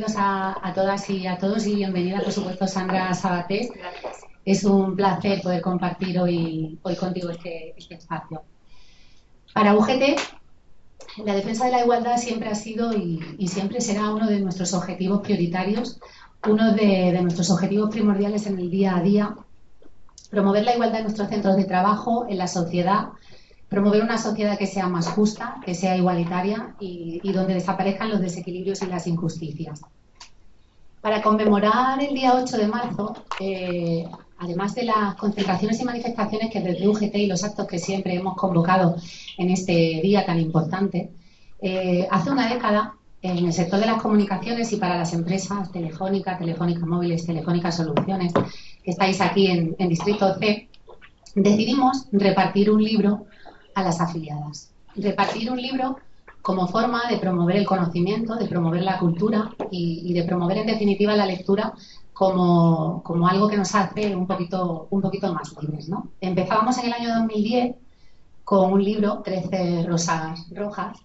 A todas y a todos y bienvenida, por supuesto, Sandra Sabatés. Es un placer poder compartir hoy contigo este espacio. Para UGT, la defensa de la igualdad siempre ha sido y siempre será uno de nuestros objetivos prioritarios, uno de nuestros objetivos primordiales en el día a día, promover la igualdad en nuestros centros de trabajo, en la sociedad, promover una sociedad que sea más justa, que sea igualitaria y donde desaparezcan los desequilibrios y las injusticias. Para conmemorar el día 8 de marzo, además de las concentraciones y manifestaciones que desde UGT y los actos que siempre hemos convocado en este día tan importante, hace una década, en el sector de las comunicaciones y para las empresas Telefónica, Telefónica Móviles, Telefónica Soluciones, que estáis aquí en Distrito C, decidimos repartir un libro a las afiliadas. Repartir un libro como forma de promover el conocimiento, de promover la cultura y de promover en definitiva la lectura como algo que nos hace un poquito más libres, ¿no? Empezábamos en el año 2010 con un libro, 13 rosas rojas.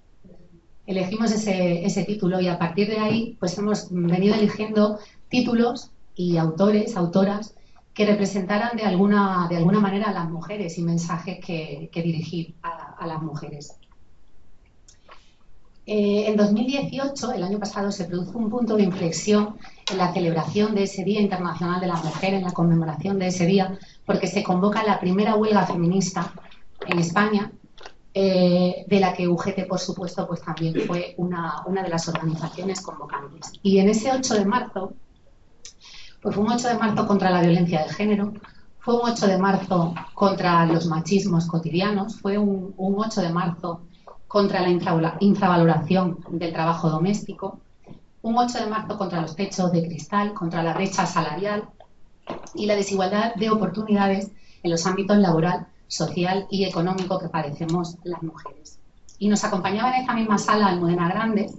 Elegimos ese título y a partir de ahí pues hemos venido eligiendo títulos y autores, autoras que representaran de alguna manera a las mujeres y mensajes que dirigir a las mujeres. En 2018, el año pasado, se produjo un punto de inflexión en la celebración de ese Día Internacional de la Mujer, en la conmemoración de ese día, porque se convoca la primera huelga feminista en España, de la que UGT, por supuesto, pues también fue una de las organizaciones convocantes. Y en ese 8 de marzo, pues fue un 8 de marzo contra la violencia de género, fue un 8 de marzo contra los machismos cotidianos, fue un 8 de marzo contra la infravaloración del trabajo doméstico, un 8 de marzo contra los techos de cristal, contra la brecha salarial y la desigualdad de oportunidades en los ámbitos laboral, social y económico que padecemos las mujeres. Y nos acompañaba en esta misma sala Almudena Grandes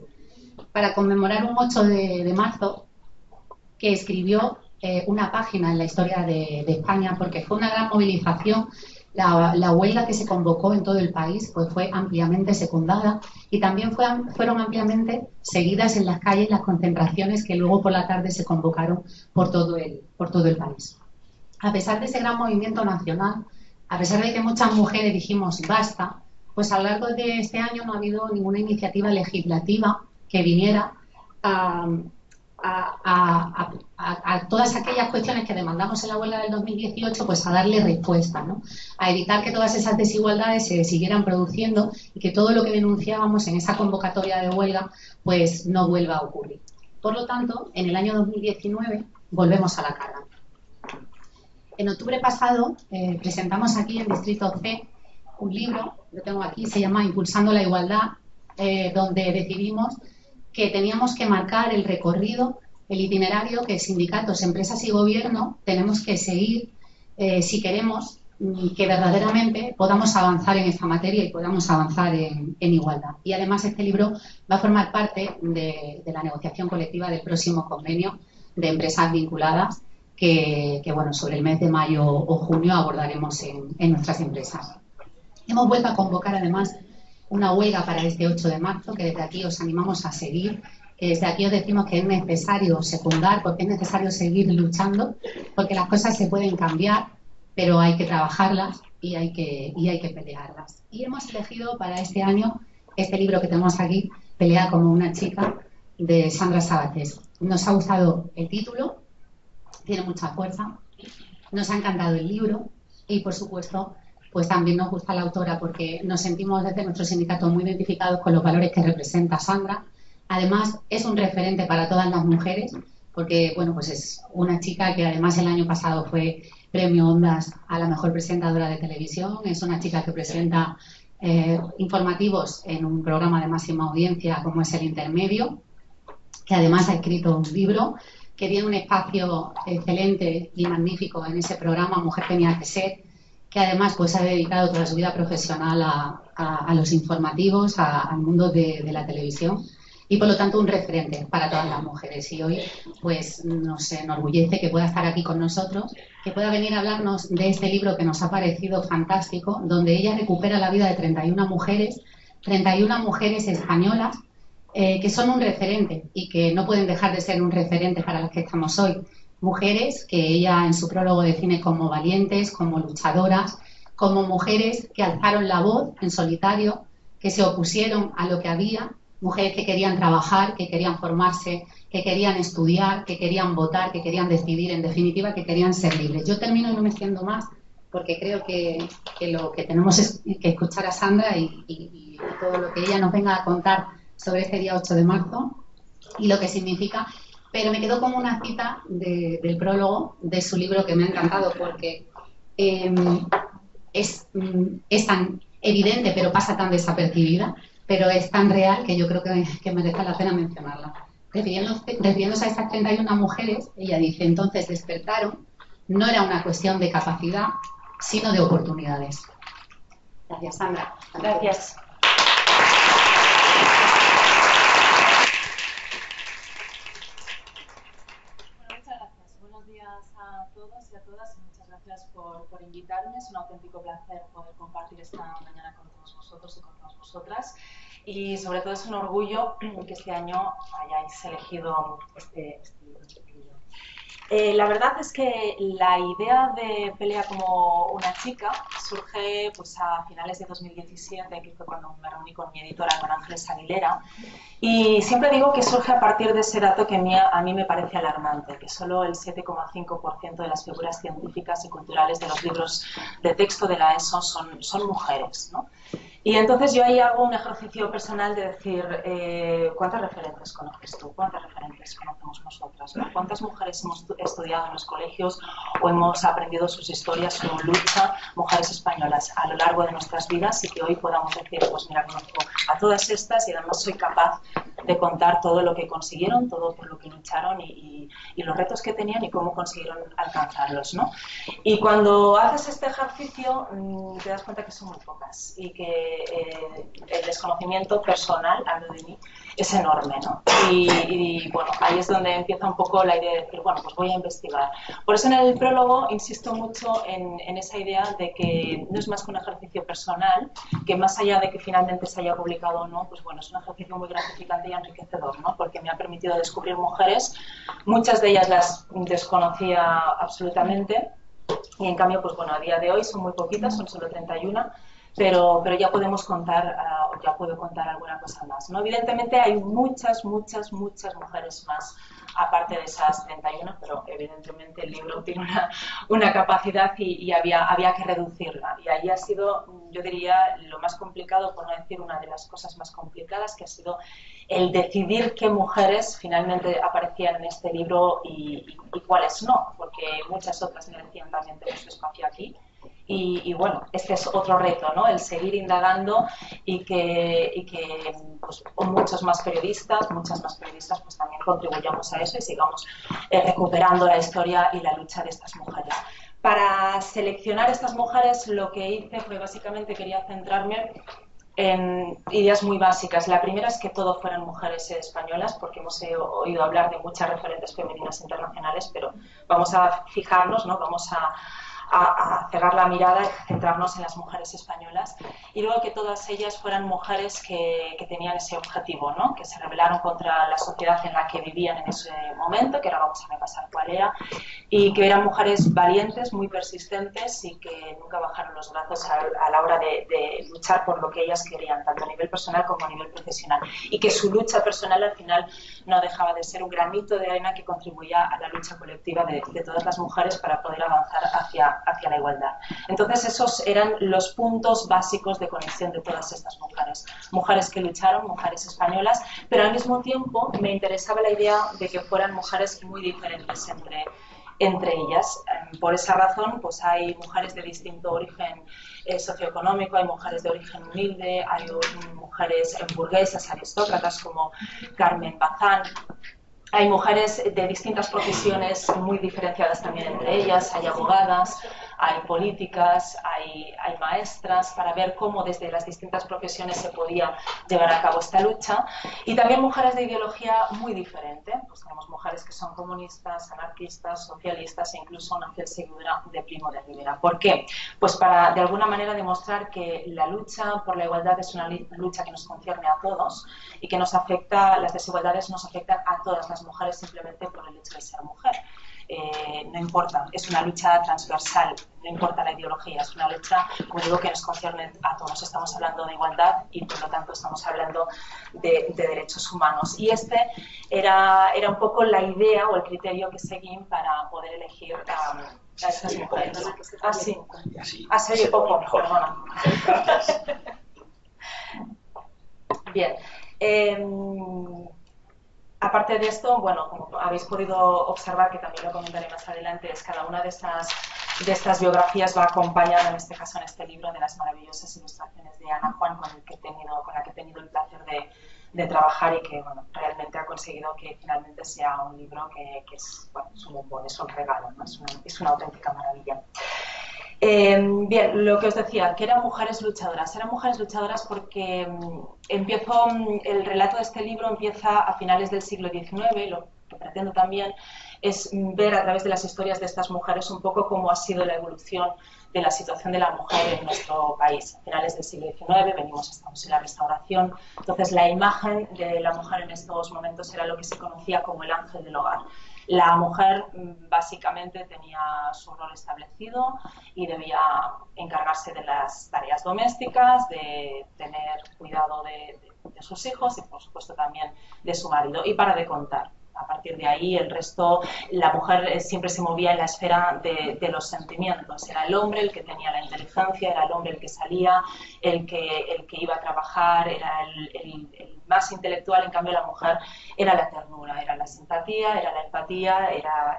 para conmemorar un 8 de marzo que escribió una página en la historia de España, porque fue una gran movilización. La huelga que se convocó en todo el país pues fue ampliamente secundada y también fueron ampliamente seguidas en las calles las concentraciones que luego por la tarde se convocaron por todo el país. A pesar de ese gran movimiento nacional, a pesar de que muchas mujeres dijimos basta, pues a lo largo de este año no ha habido ninguna iniciativa legislativa que viniera a todas aquellas cuestiones que demandamos en la huelga del 2018, pues a darle respuesta, ¿no? A evitar que todas esas desigualdades se siguieran produciendo y que todo lo que denunciábamos en esa convocatoria de huelga pues no vuelva a ocurrir. Por lo tanto, en el año 2019 volvemos a la carga. En octubre pasado presentamos aquí en Distrito C un libro, lo tengo aquí, se llama Impulsando la Igualdad, donde decidimos que teníamos que marcar el recorrido, el itinerario que sindicatos, empresas y gobierno tenemos que seguir si queremos que verdaderamente podamos avanzar en esta materia y podamos avanzar en igualdad. Y además este libro va a formar parte de la negociación colectiva del próximo convenio de empresas vinculadas que bueno, sobre el mes de mayo o junio abordaremos en nuestras empresas. Hemos vuelto a convocar además una huelga para este 8 de marzo, que desde aquí os animamos a seguir, que desde aquí os decimos que es necesario secundar, porque es necesario seguir luchando, porque las cosas se pueden cambiar, pero hay que trabajarlas y hay que pelearlas. Y hemos elegido para este año este libro que tenemos aquí, Pelea como una chica, de Sandra Sabatés. Nos ha gustado el título, tiene mucha fuerza, nos ha encantado el libro y, por supuesto, pues también nos gusta la autora porque nos sentimos desde nuestro sindicato muy identificados con los valores que representa Sandra. Además, es un referente para todas las mujeres porque, bueno, pues es una chica que además el año pasado fue premio Ondas a la mejor presentadora de televisión. Es una chica que presenta informativos en un programa de máxima audiencia como es El Intermedio, que además ha escrito un libro que tiene un espacio excelente y magnífico en ese programa, Mujer tenía que ser, que además pues ha dedicado toda su vida profesional a los informativos, al mundo de la televisión y por lo tanto un referente para todas las mujeres. Y hoy pues nos enorgullece que pueda estar aquí con nosotros, que pueda venir a hablarnos de este libro que nos ha parecido fantástico, donde ella recupera la vida de 31 mujeres españolas que son un referente y que no pueden dejar de ser un referente para las que estamos hoy. Mujeres que ella en su prólogo define como valientes, como luchadoras, como mujeres que alzaron la voz en solitario, que se opusieron a lo que había, mujeres que querían trabajar, que querían formarse, que querían estudiar, que querían votar, que querían decidir, en definitiva, que querían ser libres. Yo termino y no me extiendo más, porque creo que lo que tenemos es que escuchar a Sandra y todo lo que ella nos venga a contar sobre este día 8 de marzo y lo que significa, pero me quedo como una cita del prólogo de su libro que me ha encantado porque eh, es tan evidente pero pasa tan desapercibida, pero es tan real que yo creo que merece la pena mencionarla. Refiriéndose a estas 31 mujeres, ella dice, entonces despertaron, no era una cuestión de capacidad, sino de oportunidades. Gracias, Sandra. Gracias. A todos y a todas y muchas gracias por invitarme. Es un auténtico placer poder compartir esta mañana con todos vosotros y con todas vosotras. Y sobre todo es un orgullo que este año hayáis elegido este libro. La verdad es que la idea de Pelea como una chica surge pues, a finales de 2017, que fue cuando me reuní con mi editora, con Ángeles Aguilera, y siempre digo que surge a partir de ese dato que a mí me parece alarmante, que solo el 7,5% de las figuras científicas y culturales de los libros de texto de la ESO son mujeres, ¿no? Y entonces yo ahí hago un ejercicio personal de decir, ¿cuántas referentes conoces tú? ¿Cuántas referentes conocemos nosotras? ¿No? ¿Cuántas mujeres hemos estudiado en los colegios o hemos aprendido sus historias, su lucha, mujeres españolas, a lo largo de nuestras vidas y que hoy podamos decir, pues mira, conozco a todas estas y además soy capaz de contar todo lo que consiguieron, todo por lo que lucharon y los retos que tenían y cómo consiguieron alcanzarlos, ¿no? Y cuando haces este ejercicio te das cuenta que son muy pocas y que el desconocimiento personal, hablo de mí, es enorme, ¿no? Y bueno, ahí es donde empieza un poco la idea de decir, bueno, pues voy a investigar. Por eso en el prólogo insisto mucho en esa idea de que no es más que un ejercicio personal, que más allá de que finalmente se haya publicado o no, pues bueno, es un ejercicio muy gratificante y enriquecedor, ¿no? Porque me ha permitido descubrir mujeres, muchas de ellas las desconocía absolutamente, y en cambio, pues bueno, a día de hoy son muy poquitas, son solo 31, pero ya podemos contar, ya puedo contar alguna cosa más, ¿no? Evidentemente hay muchas mujeres más, aparte de esas 31, pero evidentemente el libro tiene una capacidad y había que reducirla. Y ahí ha sido, yo diría, lo más complicado, por no decir una de las cosas más complicadas, que ha sido el decidir qué mujeres finalmente aparecían en este libro y cuáles no, porque muchas otras merecían también tener su espacio aquí. Y bueno, este es otro reto, ¿no? El seguir indagando y que pues, muchas más periodistas pues también contribuyamos a eso y sigamos recuperando la historia y la lucha de estas mujeres. Para seleccionar estas mujeres lo que hice fue básicamente quería centrarme en ideas muy básicas. La primera es que todo fueran mujeres españolas, porque hemos oído hablar de muchas referentes femeninas internacionales, pero vamos a fijarnos, ¿no? Vamos a cerrar la mirada y centrarnos en las mujeres españolas, y luego que todas ellas fueran mujeres que tenían ese objetivo, ¿no? Que se rebelaron contra la sociedad en la que vivían en ese momento, que ahora vamos a repasar cuál era, y que eran mujeres valientes, muy persistentes y que nunca bajaron los brazos a la hora de luchar por lo que ellas querían, tanto a nivel personal como a nivel profesional, y que su lucha personal al final no dejaba de ser un granito de arena que contribuía a la lucha colectiva de todas las mujeres para poder avanzar hacia la igualdad. Entonces esos eran los puntos básicos de conexión de todas estas mujeres. Mujeres que lucharon, mujeres españolas, pero al mismo tiempo me interesaba la idea de que fueran mujeres muy diferentes entre ellas. Por esa razón, pues hay mujeres de distinto origen socioeconómico, hay mujeres de origen humilde, hay mujeres burguesas, aristócratas como Carmen Bazán. Hay mujeres de distintas profesiones muy diferenciadas también entre ellas, hay abogadas, hay políticas, hay maestras, para ver cómo desde las distintas profesiones se podía llevar a cabo esta lucha, y también mujeres de ideología muy diferente. Pues tenemos mujeres que son comunistas, anarquistas, socialistas e incluso una fiel seguidora de Primo de Rivera. ¿Por qué? Pues para de alguna manera demostrar que la lucha por la igualdad es una lucha que nos concierne a todos y que nos afecta, las desigualdades nos afectan a todas las mujeres simplemente por el hecho de ser mujer. No importa, es una lucha transversal, no importa la ideología, es una lucha, como digo, que nos concierne a todos. Estamos hablando de igualdad y por lo tanto estamos hablando de derechos humanos. Y era un poco la idea o el criterio que seguí para poder elegir a estas mujeres. Ah, sí. Se oye poco, perdona. Bien. Aparte de esto, bueno, como habéis podido observar, que también lo comentaré más adelante, es cada una de estas biografías va acompañada, en este caso en este libro, de las maravillosas ilustraciones de Ana Juan, con la que he tenido el placer de trabajar y que, bueno, realmente ha conseguido que finalmente sea un libro que es, bueno, es un bombón, es un regalo, ¿no? Es una auténtica maravilla. Bien, lo que os decía, que eran mujeres luchadoras. Eran mujeres luchadoras porque el relato de este libro empieza a finales del siglo XIX. Lo que pretendo también es ver a través de las historias de estas mujeres un poco cómo ha sido la evolución de la situación de la mujer en nuestro país. A finales del siglo XIX, estamos en la Restauración, entonces la imagen de la mujer en estos momentos era lo que se conocía como el ángel del hogar. La mujer básicamente tenía su rol establecido y debía encargarse de las tareas domésticas, de tener cuidado de sus hijos y por supuesto también de su marido. Y para de contar. A partir de ahí, el resto, la mujer siempre se movía en la esfera de los sentimientos. Era el hombre el que tenía la inteligencia, era el hombre el que salía, el que iba a trabajar, era el más intelectual. En cambio, la mujer era la ternura, era la simpatía, era la empatía,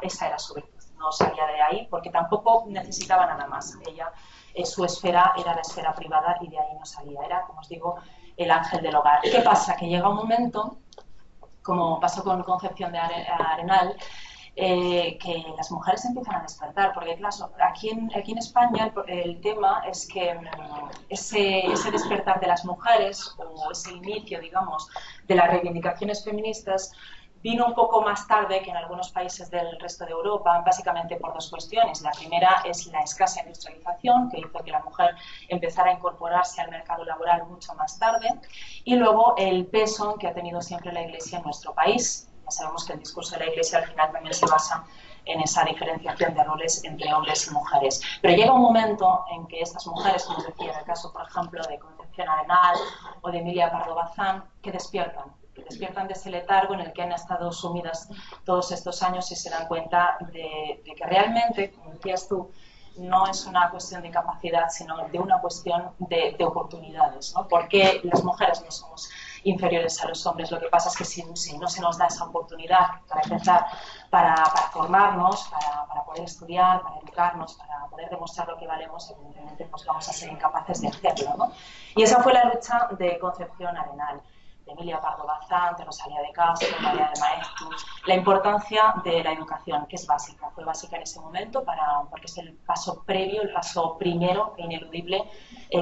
esa era su virtud. No salía de ahí porque tampoco necesitaba nada más. Ella, su esfera era la esfera privada y de ahí no salía. Era, como os digo, el ángel del hogar. ¿Qué pasa? Que llega un momento, como pasó con Concepción de Arenal, que las mujeres empiezan a despertar, porque claro, aquí en España el tema es que ese despertar de las mujeres o ese inicio, digamos, de las reivindicaciones feministas vino un poco más tarde que en algunos países del resto de Europa, básicamente por dos cuestiones. La primera es la escasa industrialización, que hizo que la mujer empezara a incorporarse al mercado laboral mucho más tarde, y luego el peso que ha tenido siempre la Iglesia en nuestro país. Ya sabemos que el discurso de la Iglesia al final también se basa en esa diferenciación de roles entre hombres y mujeres. Pero llega un momento en que estas mujeres, como os decía, en el caso, por ejemplo, de Concepción Arenal o de Emilia Pardo Bazán, que despiertan de ese letargo en el que han estado sumidas todos estos años y se dan cuenta de que realmente, como decías tú, no es una cuestión de capacidad, sino de una cuestión de oportunidades, ¿no? Porque las mujeres no somos inferiores a los hombres. Lo que pasa es que si no se nos da esa oportunidad para empezar, para formarnos, para poder estudiar, para educarnos, para poder demostrar lo que valemos, evidentemente pues vamos a ser incapaces de hacerlo, ¿no? Y esa fue la lucha de Concepción Arenal, de Emilia Pardo Bazán, de Rosalía de Castro, María de Maeztu. La importancia de la educación, que es básica, fue básica en ese momento porque es el paso previo, el paso primero e ineludible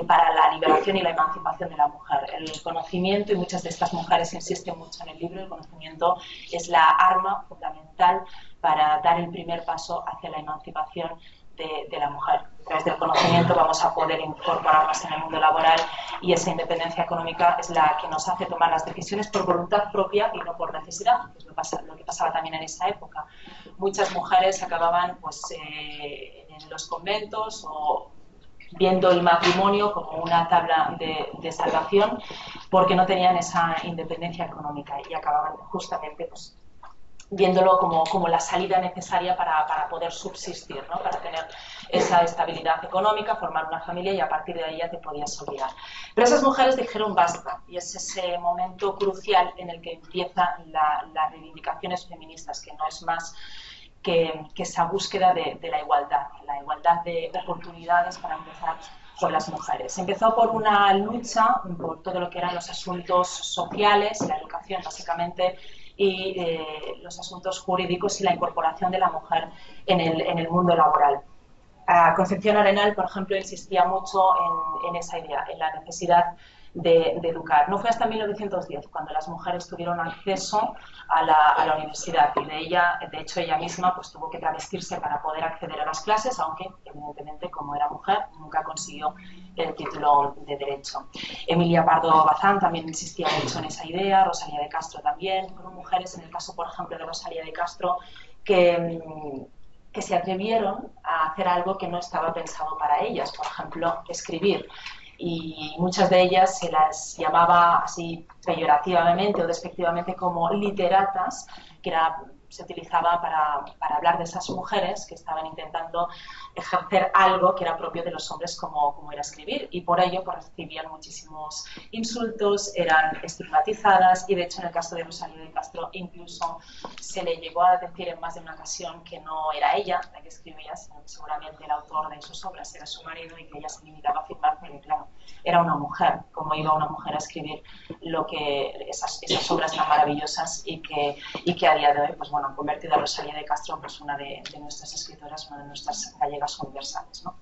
para la liberación y la emancipación de la mujer. El conocimiento, y muchas de estas mujeres insisten mucho en el libro, el conocimiento es la arma fundamental para dar el primer paso hacia la emancipación de la mujer. A través del conocimiento vamos a poder incorporarnos en el mundo laboral y esa independencia económica es la que nos hace tomar las decisiones por voluntad propia y no por necesidad, que es lo que pasaba también en esa época. Muchas mujeres acababan pues, en los conventos o viendo el matrimonio como una tabla de salvación porque no tenían esa independencia económica y acababan justamente pues, viéndolo como la salida necesaria para poder subsistir, ¿no? Para tener esa estabilidad económica, formar una familia y a partir de ahí ya te podías olvidar. Pero esas mujeres dijeron basta y es ese momento crucial en el que empiezan las reivindicaciones feministas, que no es más que esa búsqueda de la igualdad de oportunidades para empezar por las mujeres. Empezó por una lucha por todo lo que eran los asuntos sociales, la educación básicamente, y los asuntos jurídicos y la incorporación de la mujer en el mundo laboral. Concepción Arenal, por ejemplo, insistía mucho en esa idea, en la necesidad de educar. No fue hasta 1910 cuando las mujeres tuvieron acceso a la universidad y de hecho ella misma pues, tuvo que travestirse para poder acceder a las clases, aunque evidentemente como era mujer nunca consiguió el título de Derecho. Emilia Pardo Bazán también insistía mucho en esa idea, Rosalía de Castro también, fueron mujeres, en el caso por ejemplo de Rosalía de Castro, que se atrevieron a hacer algo que no estaba pensado para ellas, por ejemplo, escribir. Y muchas de ellas se las llamaba así peyorativamente o despectivamente como literatas, que se utilizaba para hablar de esas mujeres que estaban intentando ejercer algo que era propio de los hombres como era escribir, y por ello pues, recibían muchísimos insultos, eran estigmatizadas, y de hecho en el caso de Rosalía de Castro incluso se le llegó a decir en más de una ocasión que no era ella la que escribía, sino que seguramente el autor de sus obras era su marido y que ella se limitaba a firmar porque claro, era una mujer, como iba una mujer a escribir esas obras tan maravillosas y que a día de hoy pues, bueno, han convertido a Rosalía de Castro pues, una de nuestras escritoras, una de nuestras gallegas universales, ¿no?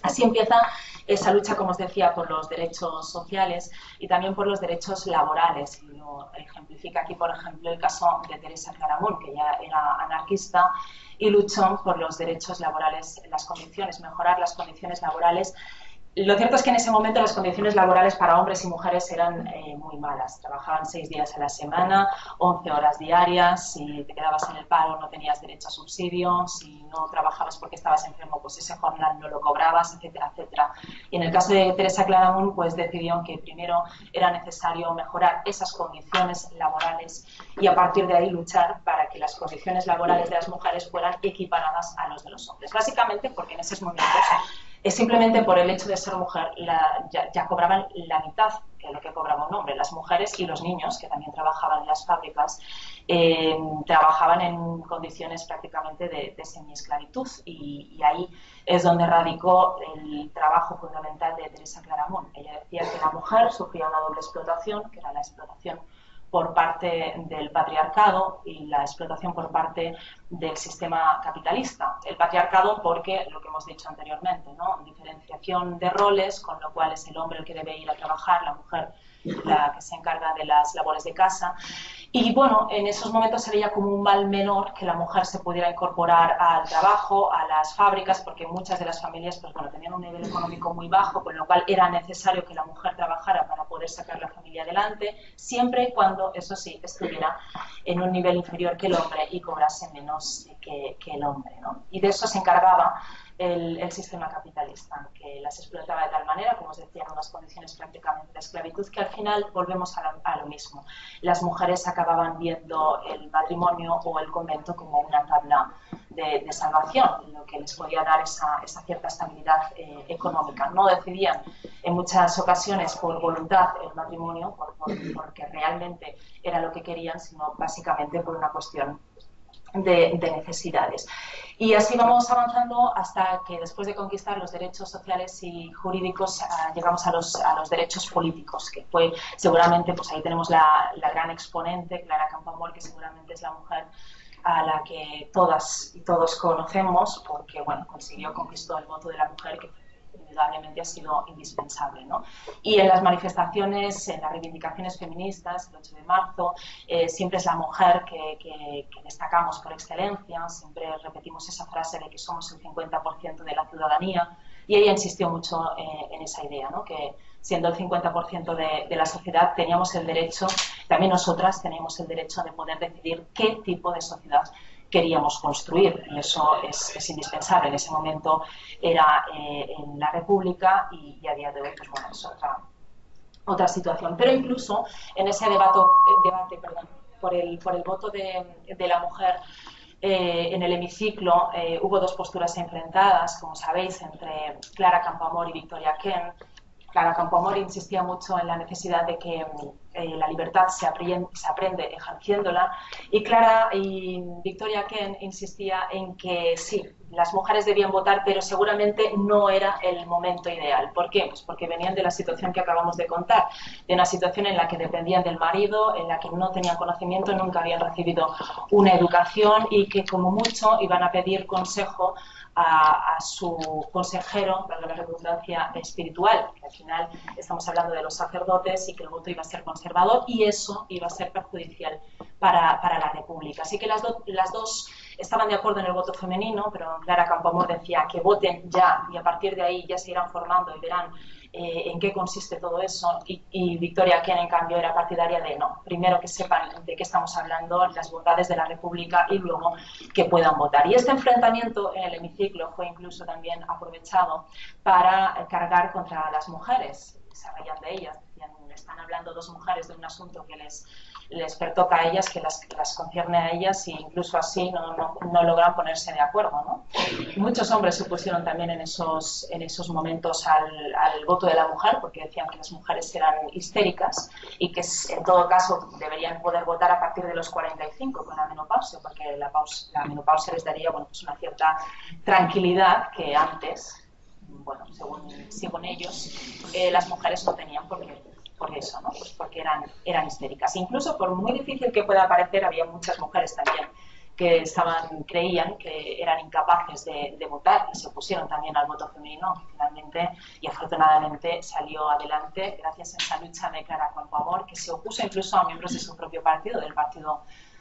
Así empieza esa lucha, como os decía, por los derechos sociales y también por los derechos laborales. Y lo ejemplifica aquí, por ejemplo, el caso de Teresa Claramunt, que ya era anarquista y luchó por los derechos laborales, mejorar las condiciones laborales. Lo cierto es que en ese momento las condiciones laborales para hombres y mujeres eran muy malas. Trabajaban 6 días a la semana, 11 horas diarias, si te quedabas en el paro no tenías derecho a subsidio, si no trabajabas porque estabas enfermo, pues ese jornal no lo cobrabas, etcétera, etcétera. Y en el caso de Teresa Claramunt, pues decidieron que primero era necesario mejorar esas condiciones laborales y a partir de ahí luchar para que las condiciones laborales de las mujeres fueran equiparadas a los de los hombres. Básicamente porque en esos momentos simplemente por el hecho de ser mujer ya cobraban la mitad de lo que cobraba un hombre. Las mujeres y los niños, que también trabajaban en las fábricas, trabajaban en condiciones prácticamente de semiesclavitud y ahí es donde radicó el trabajo fundamental de Teresa Claramunt. Ella decía que la mujer sufría una doble explotación, que era la explotación por parte del patriarcado y la explotación por parte del sistema capitalista. El patriarcado porque, lo que hemos dicho anteriormente, ¿no? Diferenciación de roles, con lo cual es el hombre el que debe ir a trabajar, la mujer la que se encarga de las labores de casa. Y bueno, en esos momentos se veía como un mal menor que la mujer se pudiera incorporar al trabajo, a las fábricas, porque muchas de las familias pues, bueno, tenían un nivel económico muy bajo, con lo cual era necesario que la mujer trabajara para poder sacar la familia adelante, siempre y cuando, eso sí, estuviera en un nivel inferior que el hombre y cobrase menos que el hombre, ¿no? Y de eso se encargaba el sistema capitalista, que las explotaba de tal manera, como os decía, en unas condiciones prácticamente de esclavitud, que al final volvemos a lo mismo. Las mujeres acababan viendo el matrimonio o el convento como una tabla de salvación, lo que les podía dar esa cierta estabilidad económica. No decidían en muchas ocasiones por voluntad el matrimonio, porque realmente era lo que querían, sino básicamente por una cuestión de necesidades. Y así vamos avanzando hasta que después de conquistar los derechos sociales y jurídicos llegamos a los derechos políticos, que fue seguramente, pues ahí tenemos la gran exponente, Clara Campoamor, que seguramente es la mujer a la que todas y todos conocemos, porque bueno, conquistó el voto de la mujer, que indudablemente ha sido indispensable, ¿no? Y en las manifestaciones, en las reivindicaciones feministas, el 8 de marzo, siempre es la mujer que destacamos por excelencia, siempre repetimos esa frase de que somos el 50% de la ciudadanía, y ella insistió mucho en esa idea, ¿no? Que siendo el 50% de la sociedad teníamos el derecho, también nosotras teníamos el derecho de poder decidir qué tipo de sociedad queríamos construir, y eso es indispensable. En ese momento era en la República y a día de hoy pues, bueno, es otra situación. Pero incluso en ese debate por el voto de la mujer en el hemiciclo hubo dos posturas enfrentadas, como sabéis, entre Clara Campoamor y Victoria Kent. Clara Campoamor insistía mucho en la necesidad de que la libertad se aprende ejerciéndola, y Clara y Victoria Kent insistía en que sí, las mujeres debían votar, pero seguramente no era el momento ideal. ¿Por qué? Pues porque venían de la situación que acabamos de contar, de una situación en la que dependían del marido, en la que no tenían conocimiento, nunca habían recibido una educación y que como mucho iban a pedir consejo a su consejero, valga la redundancia, espiritual, que al final estamos hablando de los sacerdotes, y que el voto iba a ser conservador y eso iba a ser perjudicial para la República. Así que las dos estaban de acuerdo en el voto femenino, pero Clara Campoamor decía que voten ya y a partir de ahí ya se irán formando y verán en qué consiste todo eso, y Victoria Kent, en cambio, era partidaria de no, primero que sepan de qué estamos hablando, las bondades de la República, y luego que puedan votar. Y este enfrentamiento en el hemiciclo fue incluso también aprovechado para cargar contra las mujeres. Se reían de ellas, decían, están hablando dos mujeres de un asunto que les pertoca a ellas, que las concierne a ellas, e incluso así no logran ponerse de acuerdo, ¿no? Muchos hombres se opusieron también en esos momentos al voto de la mujer, porque decían que las mujeres eran histéricas y que en todo caso deberían poder votar a partir de los 45 con la menopausia, porque la menopausia les daría, bueno, pues una cierta tranquilidad que antes, bueno, según ellos, las mujeres no tenían por eso, ¿no? Pues porque eran histéricas. Incluso, por muy difícil que pueda parecer, había muchas mujeres también que creían que eran incapaces de votar, y se opusieron también al voto femenino, que finalmente y afortunadamente salió adelante gracias a esa lucha de Clara Campoamor, que se opuso incluso a miembros de su propio partido,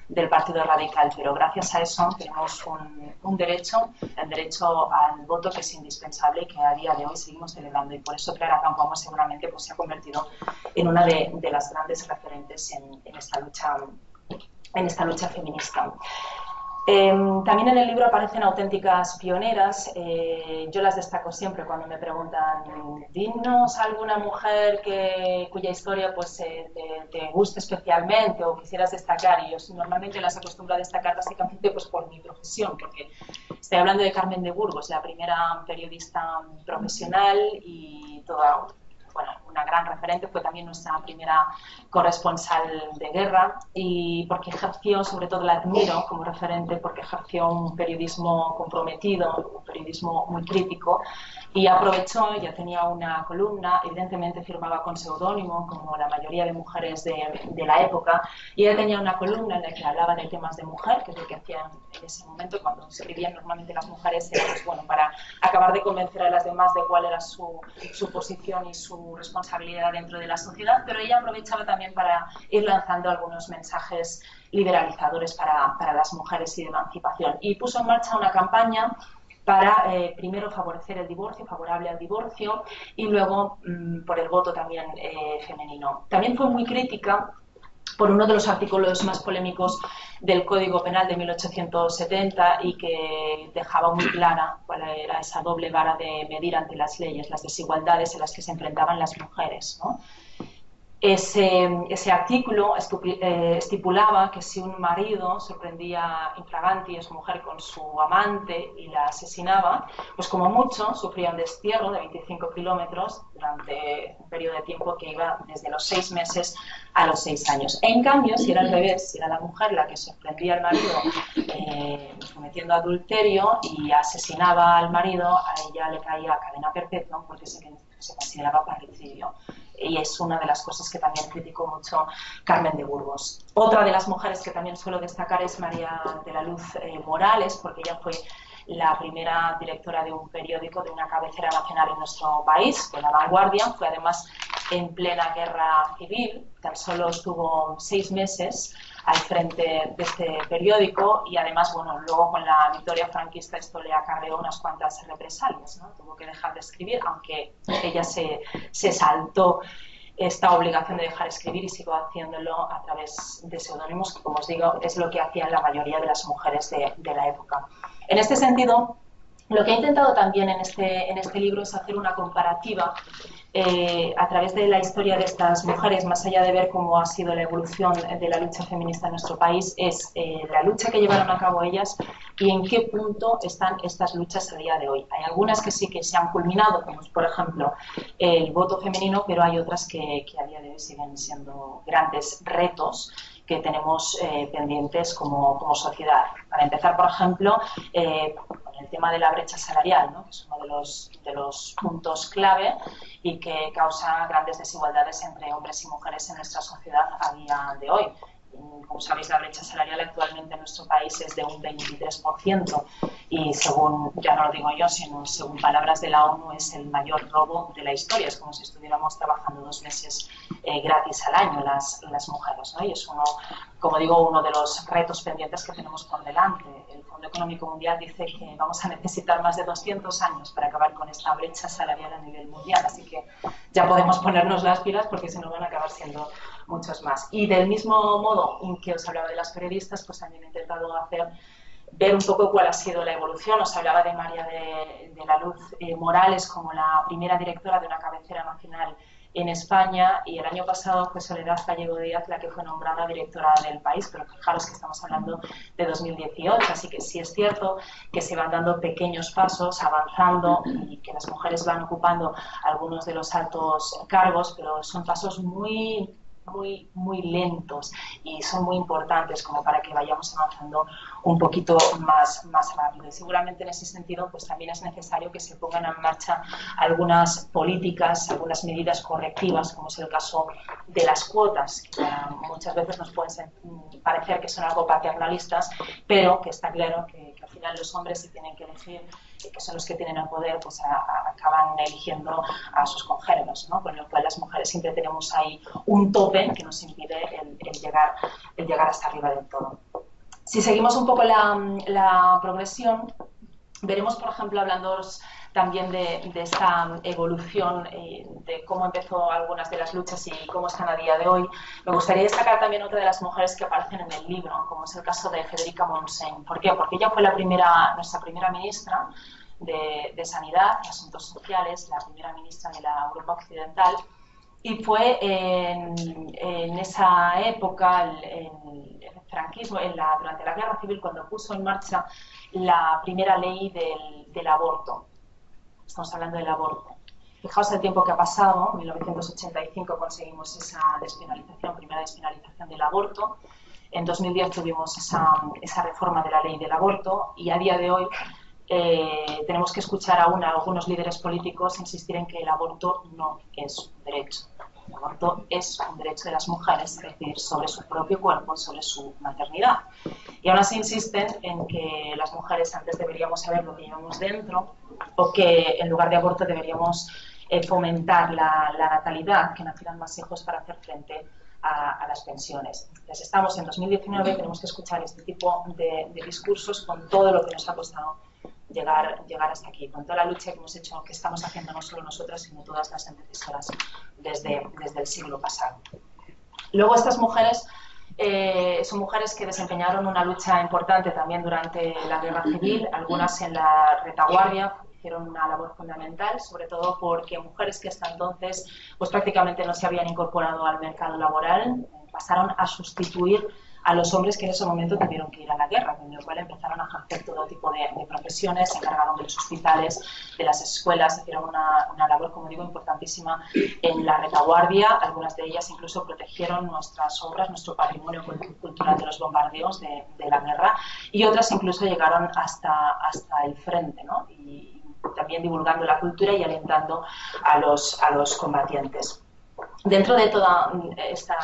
del Partido Radical, pero gracias a eso tenemos un derecho, el derecho al voto, que es indispensable y que a día de hoy seguimos celebrando, y por eso Clara Campoamor seguramente pues se ha convertido en una de las grandes referentes en esta lucha feminista. También en el libro aparecen auténticas pioneras. Yo las destaco siempre cuando me preguntan, dinos alguna mujer cuya historia pues te guste especialmente o quisieras destacar, y yo normalmente las acostumbro a destacar básicamente pues por mi profesión, porque estoy hablando de Carmen de Burgos, la primera periodista profesional y toda, bueno, una gran referente, fue también nuestra primera corresponsal de guerra, y porque ejerció, sobre todo la admiro como referente, porque ejerció un periodismo comprometido, un periodismo muy crítico, y aprovechó, ya tenía una columna, evidentemente firmaba con seudónimo, como la mayoría de mujeres de la época, y ella tenía una columna en la que hablaba de temas de mujer, que es lo que hacían en ese momento cuando escribían normalmente las mujeres, pues, bueno, para acabar de convencer a las demás de cuál era su posición y su responsabilidad dentro de la sociedad, pero ella aprovechaba también para ir lanzando algunos mensajes liberalizadores para las mujeres y de emancipación, y puso en marcha una campaña para primero favorecer el divorcio, favorable al divorcio, y luego por el voto también femenino. También fue muy crítica por uno de los artículos más polémicos del Código Penal de 1870, y que dejaba muy clara cuál era esa doble vara de medir ante las leyes, las desigualdades en las que se enfrentaban las mujeres, ¿no? Ese artículo estipulaba que si un marido sorprendía infraganti a su mujer con su amante y la asesinaba, pues como mucho sufría un destierro de 25 kilómetros durante un periodo de tiempo que iba desde los 6 meses a los 6 años. En cambio, si era al revés, si era la mujer la que sorprendía al marido cometiendo adulterio y asesinaba al marido, a ella le caía cadena perpetua porque se consideraba parricidio. Y es una de las cosas que también criticó mucho Carmen de Burgos. Otra de las mujeres que también suelo destacar es María de la Luz Morales, porque ella fue la primera directora de un periódico, de una cabecera nacional en nuestro país, de La Vanguardia. Fue además en plena guerra civil, tan solo estuvo 6 meses al frente de este periódico, y además, bueno, luego con la victoria franquista esto le acarreó unas cuantas represalias, ¿no? Tuvo que dejar de escribir, aunque ella se saltó esta obligación de dejar escribir y siguió haciéndolo a través de seudónimos, que, como os digo, es lo que hacían la mayoría de las mujeres de la época. En este sentido, Lo que he intentado también en este libro es hacer una comparativa a través de la historia de estas mujeres, más allá de ver cómo ha sido la evolución de la lucha feminista en nuestro país, es la lucha que llevaron a cabo ellas y en qué punto están estas luchas a día de hoy. Hay algunas que sí que se han culminado, como por ejemplo el voto femenino, pero hay otras que a día de hoy siguen siendo grandes retos que tenemos pendientes como sociedad. Para empezar, por ejemplo, con el tema de la brecha salarial, ¿no? Que es uno de los puntos clave y que causa grandes desigualdades entre hombres y mujeres en nuestra sociedad a día de hoy. Como sabéis, la brecha salarial actualmente en nuestro país es de un 23% y según, ya no lo digo yo, sino según palabras de la ONU, es el mayor robo de la historia. Es como si estuviéramos trabajando 2 meses gratis al año las mujeres, ¿no? Y es como digo, uno de los retos pendientes que tenemos por delante. El Fondo Económico Mundial dice que vamos a necesitar más de 200 años para acabar con esta brecha salarial a nivel mundial, así que ya podemos ponernos las pilas porque si no van a acabar siendo muchos más. Y del mismo modo en que os hablaba de las periodistas, pues también he intentado ver un poco cuál ha sido la evolución. Os hablaba de María de la Luz Morales como la primera directora de una cabecera nacional en España, y el año pasado fue Soledad Gallego Díaz la que fue nombrada directora del país, pero fijaros que estamos hablando de 2018, así que sí es cierto que se van dando pequeños pasos, avanzando, y que las mujeres van ocupando algunos de los altos cargos, pero son pasos muy lentos y son muy importantes como para que vayamos avanzando un poquito más rápido. Y seguramente en ese sentido pues también es necesario que se pongan en marcha algunas políticas, algunas medidas correctivas, como es el caso de las cuotas, que muchas veces nos pueden parecer que son algo paternalistas, pero que está claro que al final los hombres se tienen que elegir, que son los que tienen el poder, pues acaban eligiendo a sus congéneros, ¿no? Con lo cual las mujeres siempre tenemos ahí un tope que nos impide el llegar hasta arriba del todo. Si seguimos un poco la progresión, veremos, por ejemplo, hablando también de esta evolución, de cómo empezó algunas de las luchas y cómo están a día de hoy. Me gustaría destacar también otra de las mujeres que aparecen en el libro, como es el caso de Federica Montseny. ¿Por qué? Porque ella fue nuestra primera ministra de Sanidad y Asuntos Sociales, la primera ministra de la Europa Occidental, y fue en esa época, el franquismo, durante la Guerra Civil, cuando puso en marcha la primera ley del aborto. Estamos hablando del aborto. Fijaos el tiempo que ha pasado. En 1985 conseguimos esa primera despenalización del aborto. En 2010 tuvimos esa reforma de la ley del aborto y a día de hoy tenemos que escuchar aún a algunos líderes políticos insistir en que el aborto no es un derecho. El aborto es un derecho de las mujeres a decidir sobre su propio cuerpo, sobre su maternidad. Y aún así insisten en que las mujeres antes deberíamos saber lo que llevamos dentro, o que en lugar de aborto deberíamos fomentar la natalidad, que nacieran más hijos para hacer frente a las pensiones. Entonces estamos en 2019, tenemos que escuchar este tipo de discursos con todo lo que nos ha costado llegar hasta aquí, con toda la lucha que hemos hecho, que estamos haciendo no solo nosotras, sino todas las antecesoras desde el siglo pasado. Luego estas mujeres son mujeres que desempeñaron una lucha importante también durante la Guerra Civil, algunas en la retaguardia, hicieron una labor fundamental, sobre todo porque mujeres que hasta entonces pues prácticamente no se habían incorporado al mercado laboral, pasaron a sustituir a los hombres que en ese momento tuvieron que ir a la guerra, con lo cual empezaron a ejercer todo tipo de profesiones, se encargaron de los hospitales, de las escuelas, hicieron una labor, como digo, importantísima en la retaguardia. Algunas de ellas incluso protegieron nuestras obras, nuestro patrimonio cultural de los bombardeos de la guerra, y otras incluso llegaron hasta el frente, ¿no? Y también divulgando la cultura y alentando a los combatientes. Dentro de toda esta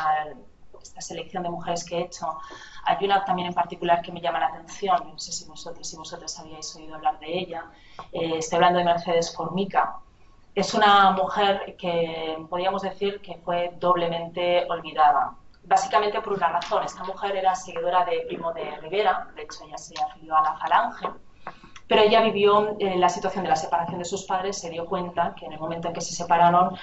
selección de mujeres que he hecho, hay una también en particular que me llama la atención, no sé si vosotras habíais oído hablar de ella. Estoy hablando de Mercedes Formica. Es una mujer que podríamos decir que fue doblemente olvidada, básicamente por una razón. Esta mujer era seguidora de Primo de Rivera, de hecho ella se afilió a la Falange, pero ella vivió la situación de la separación de sus padres, se dio cuenta que en el momento en que se separaron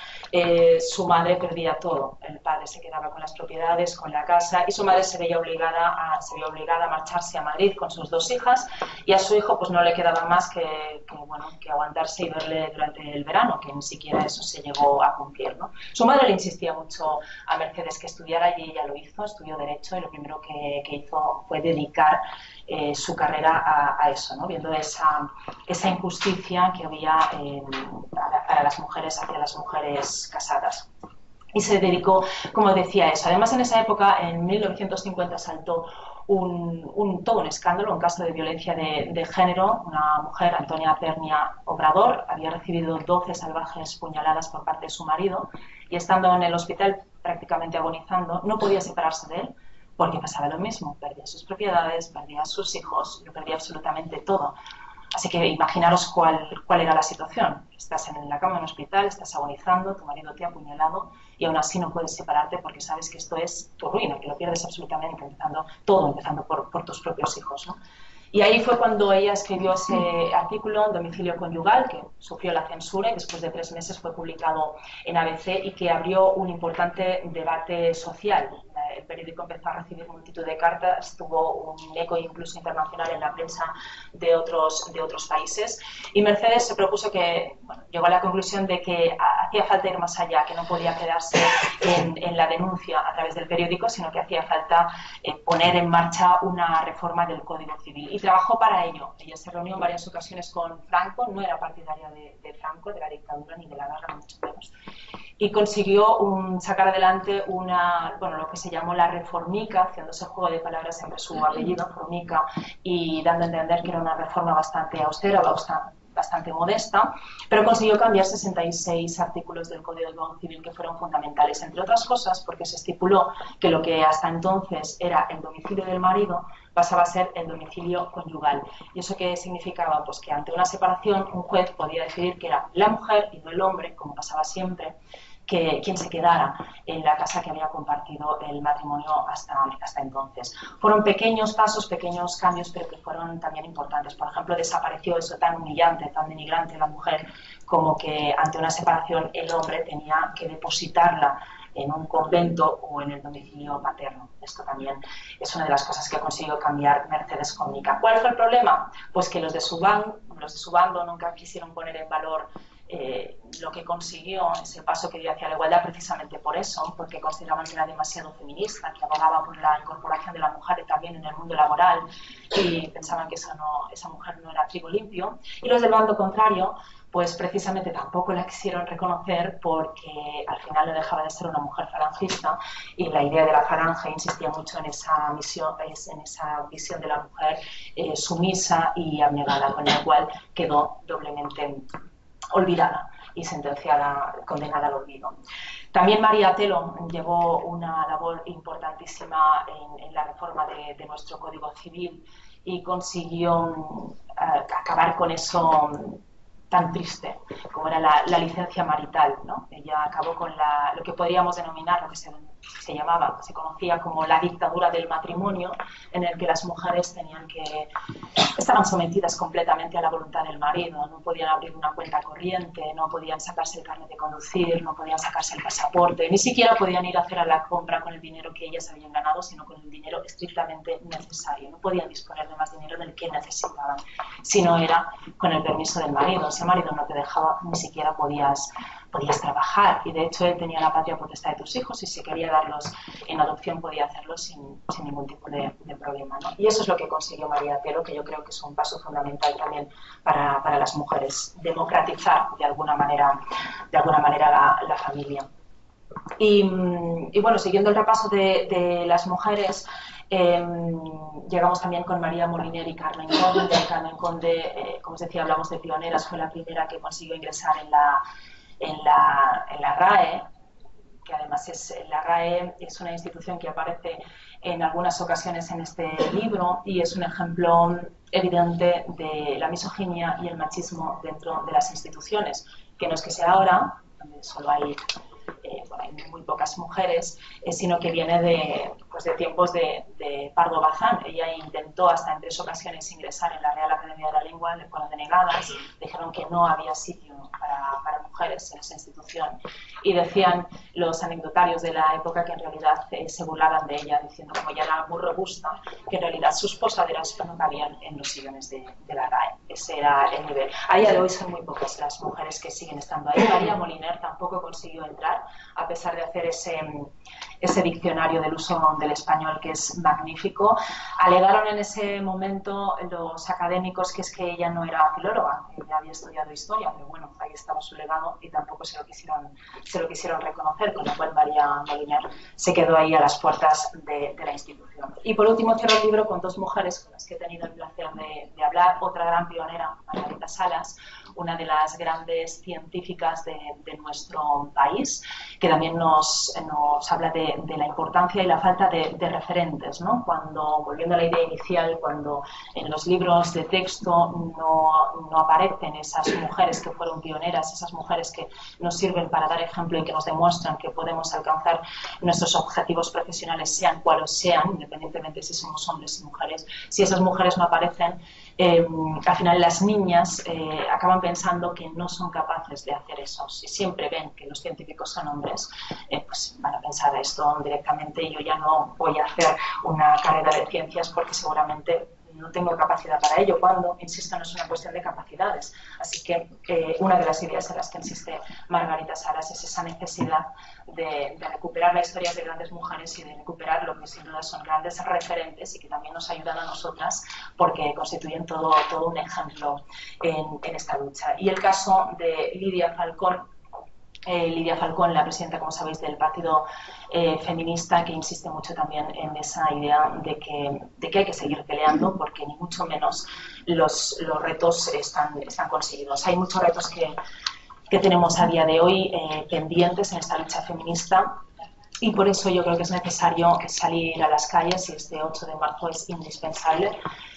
su madre perdía todo. El padre se quedaba con las propiedades, con la casa, y su madre se veía obligada a marcharse a Madrid con sus 2 hijas, y a su hijo pues no le quedaba más que aguantarse y verle durante el verano, que ni siquiera eso se llegó a cumplir, ¿no? Su madre le insistía mucho a Mercedes que estudiara, y ella lo hizo, estudió Derecho, y lo primero que hizo fue dedicar su carrera a eso, ¿no? Viendo esa injusticia que había para las mujeres, hacia las mujeres casadas. Y se dedicó, como decía, a eso. Además, en esa época, en 1950, saltó todo un escándalo, un caso de violencia de género. Una mujer, Antonia Pernia Obrador, había recibido 12 salvajes puñaladas por parte de su marido, y estando en el hospital prácticamente agonizando, no podía separarse de él, porque pasaba lo mismo, perdía sus propiedades, perdía a sus hijos, lo perdía absolutamente todo. Así que imaginaros cuál era la situación. Estás en la cama de un hospital, estás agonizando, tu marido te ha apuñalado, y aún así no puedes separarte porque sabes que esto es tu ruina, que lo pierdes absolutamente, empezando por tus propios hijos, ¿no? Y ahí fue cuando ella escribió ese artículo, Domicilio Conyugal, que sufrió la censura y después de 3 meses fue publicado en ABC, y que abrió un importante debate social. El periódico empezó a recibir multitud de cartas, tuvo un eco incluso internacional en la prensa de otros países, y Mercedes se propuso llegó a la conclusión de que hacía falta ir más allá, que no podía quedarse en la denuncia a través del periódico, sino que hacía falta poner en marcha una reforma del Código Civil. Y trabajó para ello. Ella se reunió en varias ocasiones con Franco, no era partidaria de Franco, de la dictadura ni de la guerra, mucho menos, y consiguió sacar adelante lo que se llamó la Reformica, haciéndose juego de palabras entre su apellido, Formica, y dando a entender que era una reforma bastante austera, bastante modesta, pero consiguió cambiar 66 artículos del Código Civil que fueron fundamentales, entre otras cosas porque se estipuló que lo que hasta entonces era el domicilio del marido pasaba a ser el domicilio conyugal. ¿Y eso qué significaba? Pues que ante una separación un juez podía decidir que era la mujer y no el hombre, como pasaba siempre, quien se quedara en la casa que había compartido el matrimonio hasta entonces. Fueron pequeños pasos, pequeños cambios, pero que fueron también importantes. Por ejemplo, desapareció eso tan humillante, tan denigrante de la mujer, como que ante una separación el hombre tenía que depositarla en un convento o en el domicilio paterno. Esto también es una de las cosas que consiguió cambiar Mercedes Cónica. ¿Cuál fue el problema? Pues que los de su bando nunca quisieron poner en valor lo que consiguió, ese paso que dio hacia la igualdad, precisamente por eso, porque consideraban que era demasiado feminista, que abogaba por la incorporación de la mujer también en el mundo laboral, y pensaban que esa mujer no era trigo limpio. Y los del bando contrario, pues precisamente tampoco la quisieron reconocer, porque al final no dejaba de ser una mujer falangista, y la idea de la falange insistía mucho en esa visión de la mujer sumisa y abnegada, con la cual quedó doblemente olvidada y sentenciada, condenada al olvido. También María Telo llevó una labor importantísima en la reforma de nuestro Código Civil, y consiguió acabar con eso tan triste como era la licencia marital, ¿no? Ella acabó con lo que podríamos denominar, lo que se conocía como la dictadura del matrimonio, en el que las mujeres estaban sometidas completamente a la voluntad del marido. No podían abrir una cuenta corriente, no podían sacarse el carnet de conducir, no podían sacarse el pasaporte, ni siquiera podían ir a hacer la compra con el dinero que ellas habían ganado, sino con el dinero estrictamente necesario. No podían disponer de más dinero del que necesitaban, si no era con el permiso del marido. Si el marido no te dejaba, ni siquiera podías trabajar, y de hecho él tenía la patria potestad de tus hijos, y si quería darlos en adopción podía hacerlo sin ningún tipo de problema, ¿no? Y eso es lo que consiguió María Telo, que yo creo que es un paso fundamental también para las mujeres, democratizar de alguna manera la familia. Y bueno, siguiendo el repaso de las mujeres, llegamos también con María Moliner y Carmen Conde. Carmen Conde, como os decía, hablamos de pioneras, fue la primera que consiguió ingresar en la RAE, que además la RAE es una institución que aparece en algunas ocasiones en este libro, y es un ejemplo evidente de la misoginia y el machismo dentro de las instituciones, que no es que sea ahora, donde solo hay muy pocas mujeres, sino que viene pues de tiempos de Pardo Bazán. Ella intentó hasta en 3 ocasiones ingresar en la Real Academia de la Lengua, le fueron denegadas, dijeron que no había sitio para mujeres en esa institución, y decían los anecdotarios de la época que en realidad se burlaban de ella, diciendo como ella era muy robusta, que en realidad sus posaderas no cabían en los sillones de la RAE. Ese era el nivel. A día de hoy son muy pocas las mujeres que siguen estando ahí. María Moliner tampoco consiguió entrar, a pesar de hacer ese diccionario del uso del español que es magnífico. Alegaron en ese momento los académicos que es que ella no era filóloga, que ella había estudiado historia, pero bueno, ahí estaba su legado y tampoco se lo quisieron reconocer, con lo cual María Moliner se quedó ahí a las puertas de la institución. Y por último cierro el libro con 2 mujeres con las que he tenido el placer de hablar. Otra gran pionera, Margarita Salas, una de las grandes científicas de nuestro país, que también nos habla de la importancia y la falta de referentes, ¿no? Cuando, volviendo a la idea inicial, cuando en los libros de texto no aparecen esas mujeres que fueron pioneras, esas mujeres que nos sirven para dar ejemplo y que nos demuestran que podemos alcanzar nuestros objetivos profesionales, sean cuales sean, independientemente si somos hombres y mujeres, si esas mujeres no aparecen, al final las niñas acaban pensando que no son capaces de hacer eso. Si siempre ven que los científicos son hombres, pues van a pensar esto directamente: yo ya no voy a hacer una carrera de ciencias porque seguramente no tengo capacidad para ello, cuando, insisto, no es una cuestión de capacidades. Así que una de las ideas en las que insiste Margarita Salas es esa necesidad de recuperar la historia de grandes mujeres y de recuperar lo que sin duda son grandes referentes y que también nos ayudan a nosotras porque constituyen todo un ejemplo en esta lucha. Y el caso de Lidia Falcón, la presidenta, como sabéis, del partido feminista, que insiste mucho también en esa idea de que hay que seguir peleando porque ni mucho menos los retos están conseguidos. Hay muchos retos que tenemos a día de hoy pendientes en esta lucha feminista, y por eso yo creo que es necesario salir a las calles, y este 8 de marzo es indispensable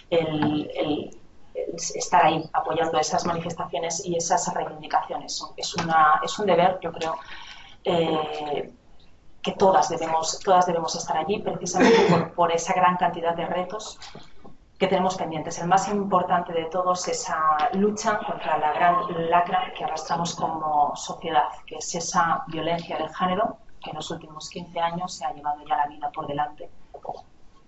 el estar ahí apoyando esas manifestaciones y esas reivindicaciones. Es un deber, yo creo, que todas debemos estar allí, precisamente por esa gran cantidad de retos que tenemos pendientes. El más importante de todos es esa lucha contra la gran lacra que arrastramos como sociedad, que es esa violencia de género que en los últimos 15 años se ha llevado ya la vida por delante.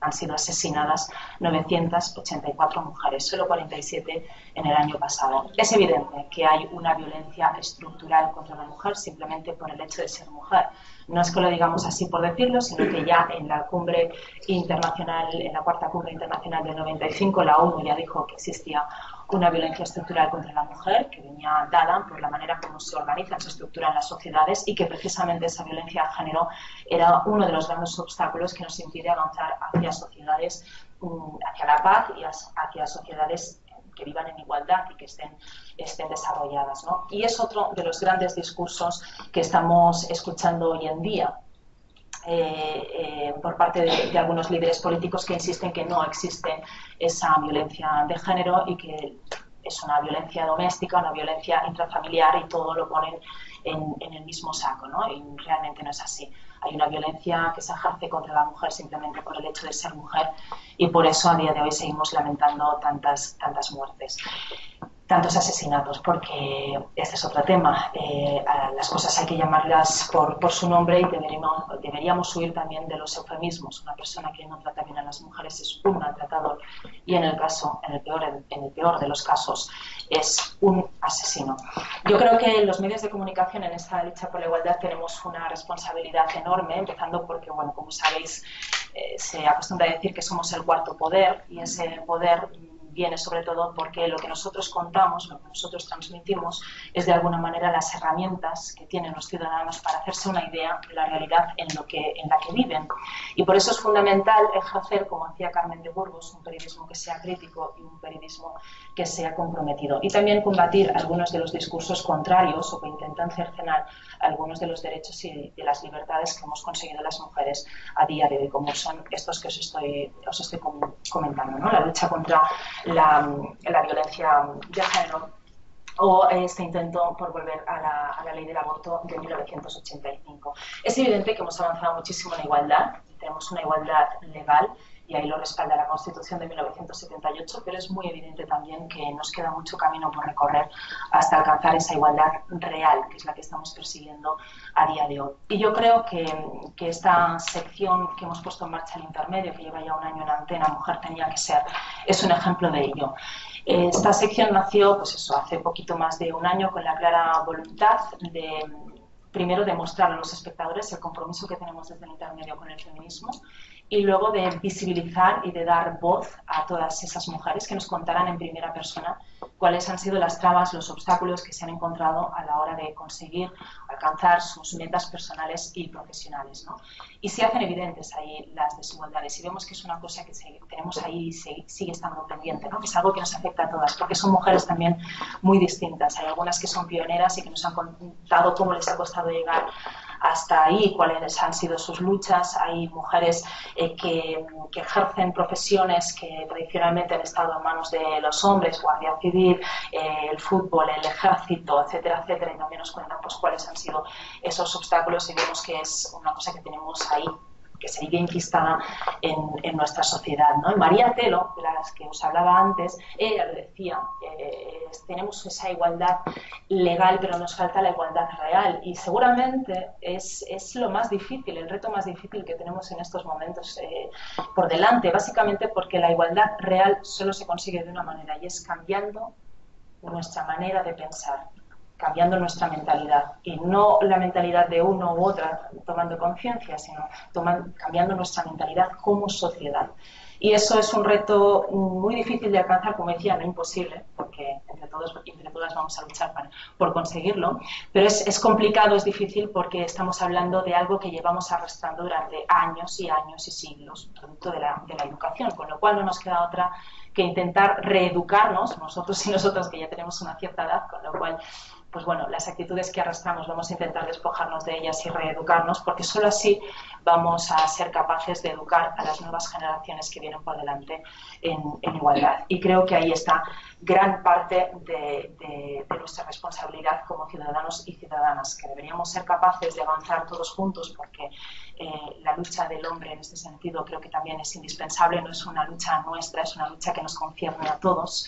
Han sido asesinadas 984 mujeres, solo 47 en el año pasado. Es evidente que hay una violencia estructural contra la mujer simplemente por el hecho de ser mujer. No es que lo digamos así por decirlo, sino que ya en la cumbre internacional, en la cuarta cumbre internacional del 95, la ONU ya dijo que existía una violencia estructural contra la mujer, que venía dada por la manera como se organizan, se estructuran las sociedades, y que precisamente esa violencia de género era uno de los grandes obstáculos que nos impide avanzar hacia sociedades, hacia la paz y hacia sociedades que vivan en igualdad y que estén desarrolladas, ¿no? Y es otro de los grandes discursos que estamos escuchando hoy en día por parte de algunos líderes políticos que insisten que no existe esa violencia de género y que es una violencia doméstica, una violencia intrafamiliar, y todo lo ponen en el mismo saco, ¿no? Y realmente no es así. Hay una violencia que se ejerce contra la mujer simplemente por el hecho de ser mujer, y por eso a día de hoy seguimos lamentando tantas muertes, tantos asesinatos, porque este es otro tema. A las cosas hay que llamarlas por su nombre, y deberíamos huir también de los eufemismos. Una persona que no trata bien a las mujeres es un maltratador, y en el peor de los casos, es un asesino. Yo creo que los medios de comunicación en esta lucha por la igualdad tenemos una responsabilidad enorme, empezando porque, bueno, como sabéis, se acostumbra a decir que somos el cuarto poder, y ese poder viene sobre todo porque lo que nosotros contamos, lo que nosotros transmitimos, es de alguna manera las herramientas que tienen los ciudadanos para hacerse una idea de la realidad en la que viven. Y por eso es fundamental ejercer, como hacía Carmen de Burgos, un periodismo que sea crítico y un periodismo que sea comprometido. Y también combatir algunos de los discursos contrarios o que intentan cercenar algunos de los derechos y de las libertades que hemos conseguido las mujeres a día de hoy, como son estos que os estoy comentando, ¿no? La lucha contra la violencia de género, o este intento por volver a la ley del aborto de 1985. Es evidente que hemos avanzado muchísimo en la igualdad. tenemos una igualdad legal y ahí lo respalda la Constitución de 1978, pero es muy evidente también que nos queda mucho camino por recorrer hasta alcanzar esa igualdad real, que es la que estamos persiguiendo a día de hoy. Y yo creo que esta sección que hemos puesto en marcha al intermedio, que lleva ya un año en antena, Mujer tenía que ser, es un ejemplo de ello. Esta sección nació, pues eso, hace poquito más de un año con la clara voluntad de, primero, demostrar a los espectadores el compromiso que tenemos desde el intermedio con el feminismo y luego de visibilizar y de dar voz a todas esas mujeres que nos contaran en primera persona cuáles han sido las trabas, los obstáculos que se han encontrado a la hora de conseguir alcanzar sus metas personales y profesionales, ¿no? Y se hacen evidentes ahí las desigualdades y vemos que es una cosa que tenemos ahí y sigue estando pendiente, ¿no? Que es algo que nos afecta a todas, porque son mujeres también muy distintas. Hay algunas que son pioneras y que nos han contado cómo les ha costado llegar hasta ahí, cuáles han sido sus luchas. Hay mujeres que ejercen profesiones que tradicionalmente han estado en manos de los hombres, guardia civil, el fútbol, el ejército, etcétera, etcétera, y también nos cuentan pues cuáles han sido esos obstáculos y vemos que es una cosa que tenemos ahí, que sigue enquistada en nuestra sociedad, ¿no? Y María Telo, de las que os hablaba antes, ella decía, tenemos esa igualdad legal, pero nos falta la igualdad real, y seguramente es lo más difícil, el reto más difícil que tenemos en estos momentos por delante, básicamente porque la igualdad real solo se consigue de una manera, y es cambiando nuestra manera de pensar, cambiando nuestra mentalidad, y no la mentalidad de uno u otra tomando conciencia, sino cambiando nuestra mentalidad como sociedad. Y eso es un reto muy difícil de alcanzar, como decía, no imposible, porque entre todas vamos a luchar por conseguirlo, pero es complicado, es difícil, porque estamos hablando de algo que llevamos arrastrando durante años y años y siglos, producto de la educación, con lo cual no nos queda otra que intentar reeducarnos, nosotros y nosotras que ya tenemos una cierta edad, con lo cual, pues bueno, las actitudes que arrastramos vamos a intentar despojarnos de ellas y reeducarnos, porque solo así vamos a ser capaces de educar a las nuevas generaciones que vienen por delante en igualdad. Y creo que ahí está gran parte de nuestra responsabilidad como ciudadanos y ciudadanas, que deberíamos ser capaces de avanzar todos juntos, porque la lucha del hombre en este sentido creo que también es indispensable, no es una lucha nuestra, es una lucha que nos concierne a todos,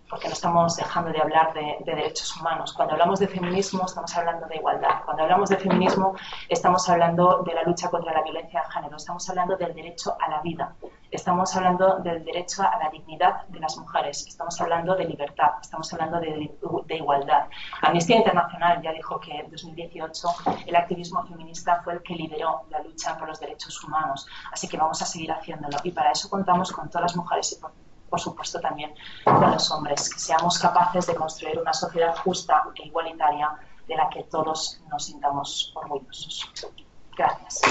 porque no estamos dejando de hablar de derechos humanos. Cuando hablamos de feminismo estamos hablando de igualdad. Cuando hablamos de feminismo estamos hablando de la lucha contra la violencia de género, estamos hablando del derecho a la vida, estamos hablando del derecho a la dignidad de las mujeres, estamos hablando de libertad, estamos hablando de igualdad. Amnistía Internacional ya dijo que en 2018 el activismo feminista fue el que lideró la lucha por los derechos humanos, así que vamos a seguir haciéndolo, y para eso contamos con todas las mujeres y por supuesto también con los hombres, que seamos capaces de construir una sociedad justa e igualitaria de la que todos nos sintamos orgullosos. Gracias.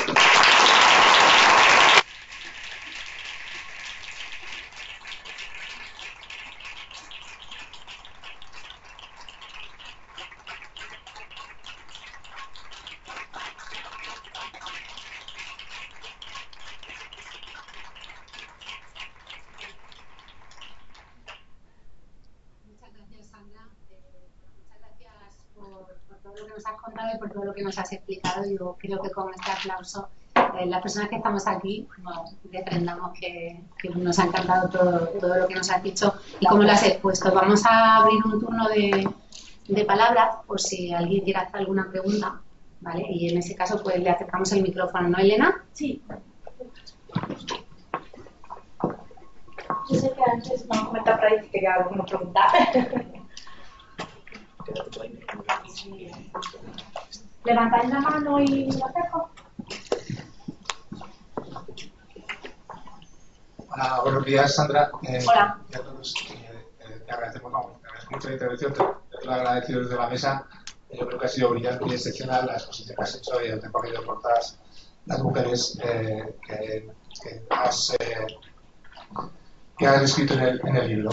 Nos has contado y por todo lo que nos has explicado. Yo creo que con este aplauso las personas que estamos aquí defendamos que nos ha encantado todo lo que nos has dicho y cómo lo has expuesto. Vamos a abrir un turno de palabras por si alguien quiere hacer alguna pregunta, ¿vale? Y en ese caso pues le acercamos el micrófono, ¿no, Elena? Sí. Yo sé que antes me han comentado por ahí que quería alguna pregunta. Levantáis la mano y lo dejo. Hola, buenos días, Sandra. Hola. Y a todos, te agradecemos mucho la intervención, te lo agradecido desde la mesa. Yo creo que ha sido brillante y excepcional la exposición que has hecho y el recorrido por todas las mujeres que has descrito en el libro.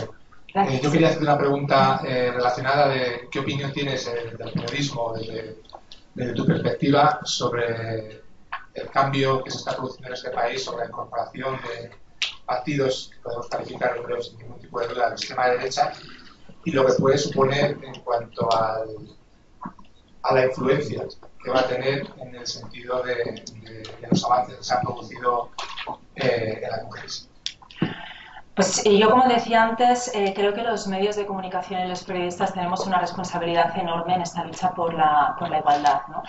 Yo quería hacer una pregunta relacionada de qué opinión tienes del periodismo, desde tu perspectiva, sobre el cambio que se está produciendo en este país, sobre la incorporación de partidos que podemos calificar, no creo sin ningún tipo de duda, de extrema derecha, y lo que puede suponer en cuanto a la influencia que va a tener en el sentido de los avances que se han producido en las mujeres. Pues yo, como decía antes, creo que los medios de comunicación y los periodistas tenemos una responsabilidad enorme en esta lucha por la igualdad, ¿no?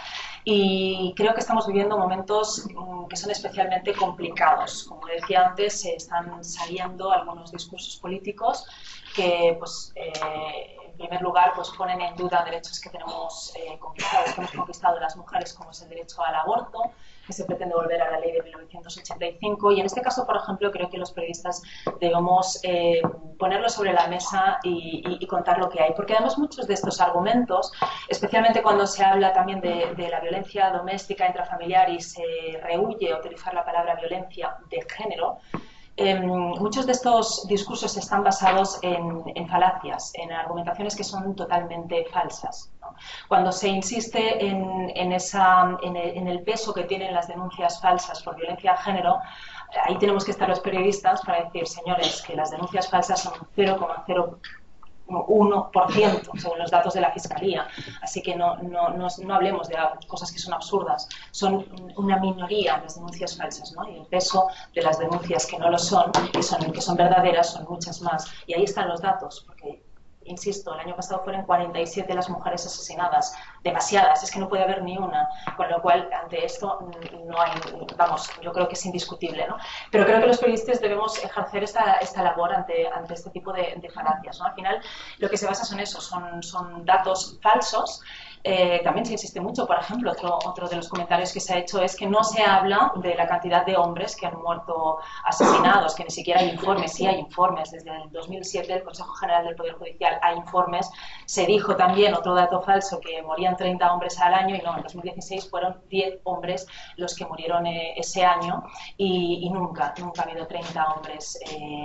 Y creo que estamos viviendo momentos que son especialmente complicados. Como decía antes, se están saliendo algunos discursos políticos que, pues, en primer lugar, pues, ponen en duda derechos que tenemos conquistados, que hemos conquistado las mujeres, como es el derecho al aborto, que se pretende volver a la ley de 1985. Y en este caso, por ejemplo, creo que los periodistas debemos ponerlo sobre la mesa y contar lo que hay. Porque además muchos de estos argumentos, especialmente cuando se habla también de la violencia doméstica, intrafamiliar, y se rehúye a utilizar la palabra violencia de género, muchos de estos discursos están basados en falacias, en argumentaciones que son totalmente falsas, ¿no? Cuando se insiste en el peso que tienen las denuncias falsas por violencia de género, ahí tenemos que estar los periodistas para decir, señores, que las denuncias falsas son 0,01% según los datos de la Fiscalía. Así que no hablemos de cosas que son absurdas. Son una minoría las denuncias falsas, ¿no? Y el peso de las denuncias que no lo son, que son verdaderas, son muchas más. Y ahí están los datos, porque, insisto, el año pasado fueron 47 las mujeres asesinadas, demasiadas, es que no puede haber ni una, con lo cual ante esto no hay, vamos, yo creo que es indiscutible, ¿no? Pero creo que los periodistas debemos ejercer esta labor ante este tipo de falacias, ¿no? Al final lo que se basa son eso, son datos falsos. También se insiste mucho, por ejemplo, otro de los comentarios que se ha hecho es que no se habla de la cantidad de hombres que han muerto asesinados, que ni siquiera hay informes. Sí hay informes. Desde el 2007 el Consejo General del Poder Judicial hay informes. Se dijo también, otro dato falso, que morían 30 hombres al año, y no, en 2016 fueron 10 hombres los que murieron ese año, y nunca ha habido 30 hombres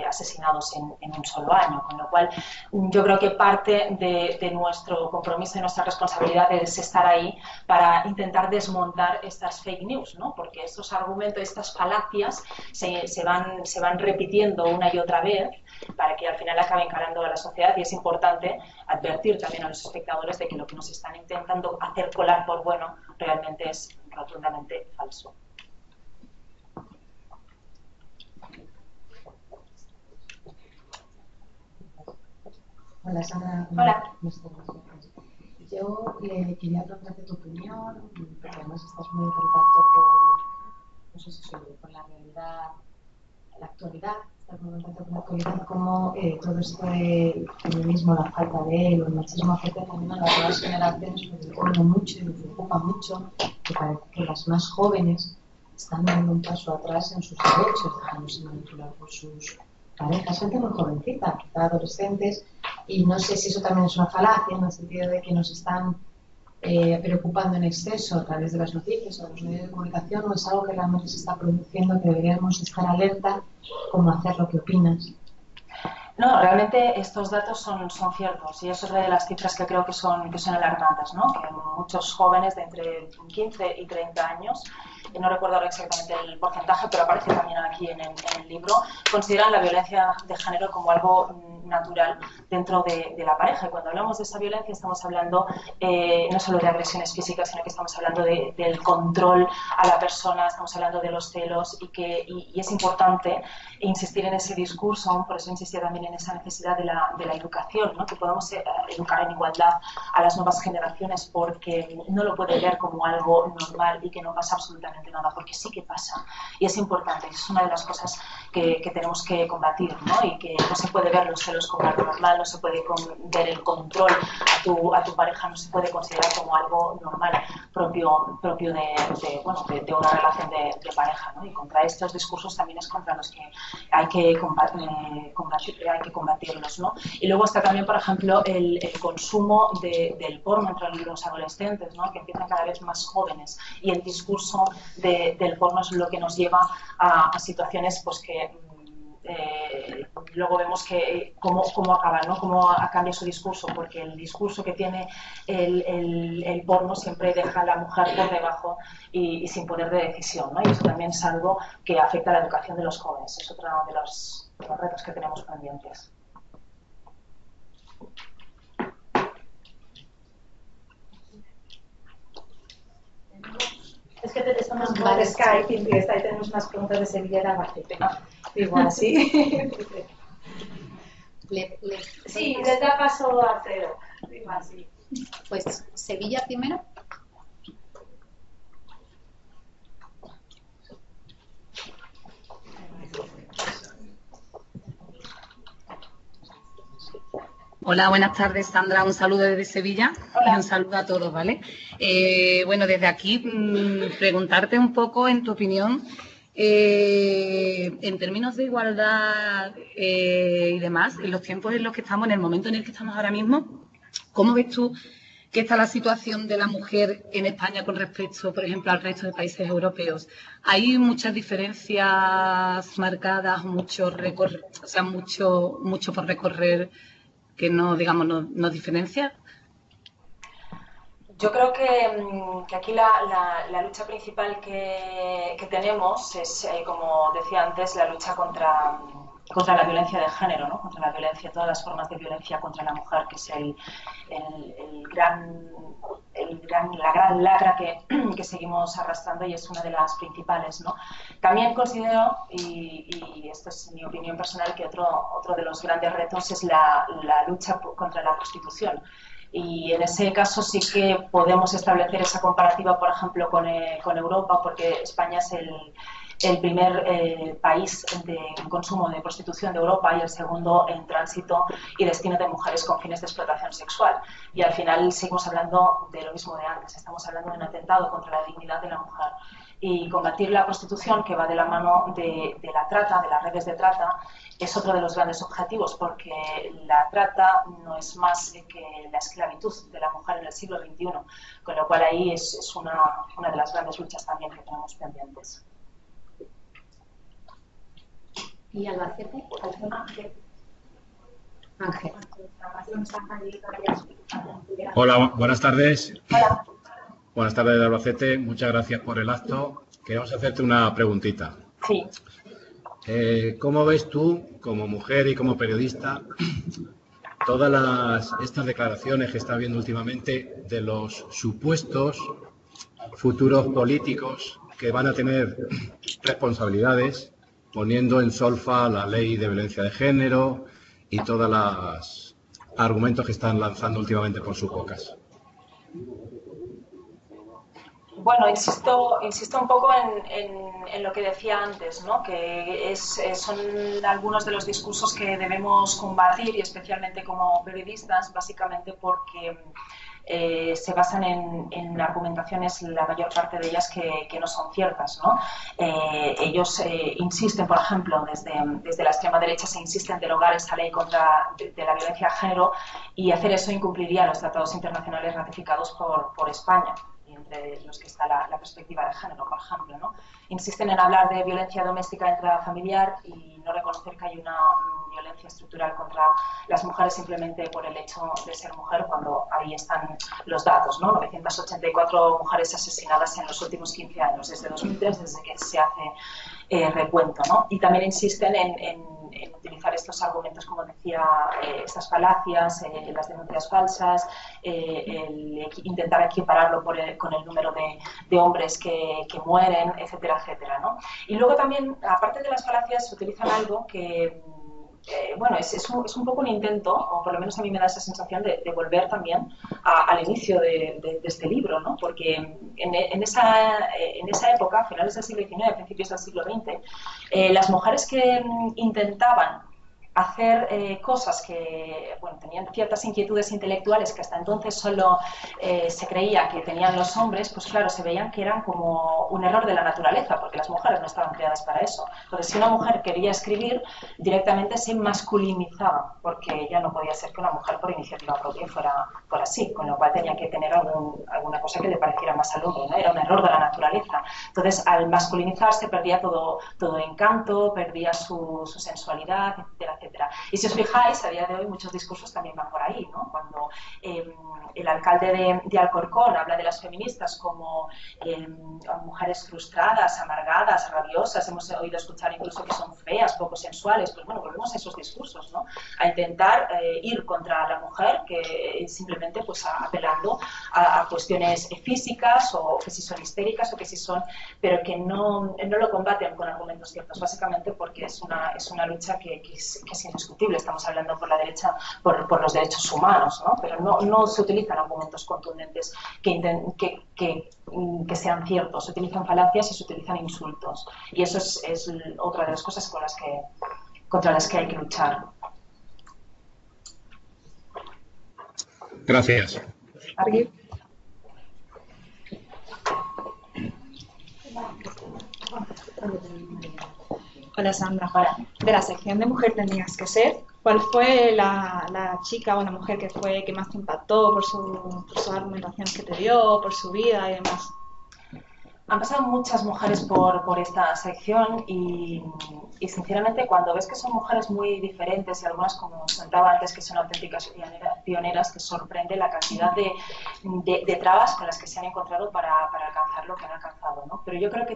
asesinados en un solo año. Con lo cual, yo creo que parte de nuestro compromiso y nuestra responsabilidad es estar ahí para intentar desmontar estas fake news, ¿no? Porque estos argumentos, estas falacias se van repitiendo una y otra vez para que al final acaben calando a la sociedad, y es importante advertir también a los espectadores de que lo que nos están intentando hacer colar por bueno realmente es rotundamente falso. Hola, Sandra. Hola. Yo quería preguntarte tu opinión, porque además estás muy en contacto con, no sé si con la realidad, la actualidad, estás muy en contacto con la actualidad, cómo todo este feminismo, la falta de él, o el machismo afecta también a las nuevas generaciones, porque me mucho y me preocupa mucho que parece que las más jóvenes están dando un paso atrás en sus derechos, dejándose manipular por sus parejas, gente muy jovencita, quizá adolescentes, y no sé si eso también es una falacia, en el sentido de que nos están preocupando en exceso a través de las noticias o de los medios de comunicación, o es algo que realmente se está produciendo, que deberíamos estar alerta, cómo hacerlo. ¿Qué opinas? No, realmente estos datos son ciertos, y es otra de las cifras que creo que son alarmantes, ¿no? Que muchos jóvenes de entre 15 y 30 años, no recuerdo ahora exactamente el porcentaje, pero aparece también aquí en el libro, consideran la violencia de género como algo natural dentro de la pareja. Y cuando hablamos de esa violencia estamos hablando no solo de agresiones físicas, sino que estamos hablando del control a la persona, estamos hablando de los celos, y es importante insistir en ese discurso. Por eso insistía también en esa necesidad de la educación, ¿no? Que podamos educar en igualdad a las nuevas generaciones, porque no lo puede ver como algo normal y que no pasa absolutamente nada, porque sí que pasa, y es importante, es una de las cosas que tenemos que combatir, ¿no? Y que no se puede ver los celos como algo normal, no se puede ver el control a tu pareja, no se puede considerar como algo normal, propio de una relación de pareja, ¿no? Y contra estos discursos también es contra los que hay que combatirlos, ¿no? Y luego está también, por ejemplo, el consumo del porno entre los adolescentes, ¿no? Que empiezan cada vez más jóvenes, y el discurso del porno es lo que nos lleva a situaciones, pues, que luego vemos que cómo acaba, ¿no? Cómo cambia su discurso, porque el discurso que tiene el porno siempre deja a la mujer por debajo y sin poder de decisión, ¿no? Y eso también es algo que afecta a la educación de los jóvenes, es otro de los retos que tenemos pendientes. Es que estamos por Skype y ahí tenemos unas preguntas de Sevilla de Albacete. Igual así. Sí, les da paso a Alfredo. Igual sí. Pues Sevilla primero. Hola, buenas tardes, Sandra. Un saludo desde Sevilla. Hola. Y un saludo a todos, ¿vale? Bueno, desde aquí preguntarte un poco, en tu opinión, en términos de igualdad y demás, en los tiempos en los que estamos, en el momento en el que estamos ahora mismo, ¿cómo ves tú que está la situación de la mujer en España con respecto, por ejemplo, al resto de países europeos? ¿Hay muchas diferencias marcadas, mucho por recorrer que no, digamos, nos diferencia? Yo creo que aquí la lucha principal que tenemos es, como decía antes, la lucha contra la violencia de género, ¿no? Contra la violencia, todas las formas de violencia contra la mujer, que es la gran lacra que seguimos arrastrando y es una de las principales, ¿no? También considero, y esto es mi opinión personal, que otro de los grandes retos es la lucha contra la prostitución. Y en ese caso sí que podemos establecer esa comparativa, por ejemplo, con Europa, porque España es el primer país de consumo de prostitución de Europa y el segundo en tránsito y destino de mujeres con fines de explotación sexual. Y al final seguimos hablando de lo mismo de antes, estamos hablando de un atentado contra la dignidad de la mujer. Y combatir la prostitución, que va de la mano de la trata, de las redes de trata, es otro de los grandes objetivos, porque la trata no es más que la esclavitud de la mujer en el siglo XXI, con lo cual ahí es una de las grandes luchas también que tenemos pendientes. ¿Y Albacete? Ángel. Hola, buenas tardes. Hola. Buenas tardes de Albacete, muchas gracias por el acto. Queremos hacerte una preguntita. Sí. ¿Cómo ves tú, como mujer y como periodista, todas estas declaraciones que está habiendo últimamente de los supuestos futuros políticos que van a tener responsabilidades, poniendo en solfa la ley de violencia de género y todos los argumentos que están lanzando últimamente por sus bocas? Bueno, insisto un poco en lo que decía antes, ¿no? Que son algunos de los discursos que debemos combatir, y especialmente como periodistas, básicamente porque se basan en argumentaciones, la mayor parte de ellas, que no son ciertas, ¿no? Ellos insisten, por ejemplo, desde la extrema derecha se insiste en derogar esa ley de la violencia de género, y hacer eso incumpliría los tratados internacionales ratificados por España, entre los que está la perspectiva de género, por ejemplo, ¿no? Insisten en hablar de violencia doméstica intrafamiliar y no reconocer que hay una violencia estructural contra las mujeres simplemente por el hecho de ser mujer, cuando ahí están los datos, ¿no? 984 mujeres asesinadas en los últimos 15 años, desde 2003, desde que se hace recuento, ¿no? Y también insisten en utilizar estos argumentos, como decía, estas falacias, las denuncias falsas, intentar equipararlo con el número de hombres que mueren, etcétera, etcétera, ¿no? Y luego también, aparte de las falacias, utilizan algo que, bueno, es un poco un intento, o por lo menos a mí me da esa sensación de volver también al inicio de este libro, ¿no? Porque en esa época, a finales del siglo XIX, principios del siglo XX, las mujeres que intentaban hacer cosas que, bueno, tenían ciertas inquietudes intelectuales que hasta entonces solo se creía que tenían los hombres, pues claro, se veían que eran como un error de la naturaleza, porque las mujeres no estaban creadas para eso. Entonces, si una mujer quería escribir, directamente se masculinizaba, porque ya no podía ser que una mujer por iniciativa propia fuera así, con lo cual tenía que tener alguna cosa que le pareciera más al hombre, ¿no? Era un error de la naturaleza. Entonces, al masculinizarse perdía todo encanto, perdía su sensualidad, etcétera, etcétera. etcétera. Y si os fijáis, a día de hoy muchos discursos también van por ahí, ¿no? Cuando el alcalde de Alcorcón habla de las feministas como mujeres frustradas, amargadas, rabiosas, hemos oído escuchar incluso que son feas, poco sensuales, pues bueno, volvemos a esos discursos, ¿no? A intentar ir contra la mujer, que simplemente pues apelando a cuestiones físicas o que si son histéricas o que si son, pero que no lo combaten con argumentos ciertos, básicamente porque es una lucha que es indiscutible. Estamos hablando por la derecha, por los derechos humanos, ¿no? Pero no se utilizan argumentos contundentes que sean ciertos, se utilizan falacias y se utilizan insultos. Y eso es otra de las cosas contra las que hay que luchar. Gracias. Hola Sandra. Hola. De la sección de Mujer Tenías que Ser, ¿cuál fue la chica o la mujer que más te impactó por sus argumentaciones que te dio, por su vida y demás? Han pasado muchas mujeres por esta sección y sinceramente cuando ves que son mujeres muy diferentes y algunas, como os contaba antes, que son auténticas pioneras, te sorprende la cantidad de trabas con las que se han encontrado para alcanzar lo que han alcanzado, ¿no? Pero yo creo que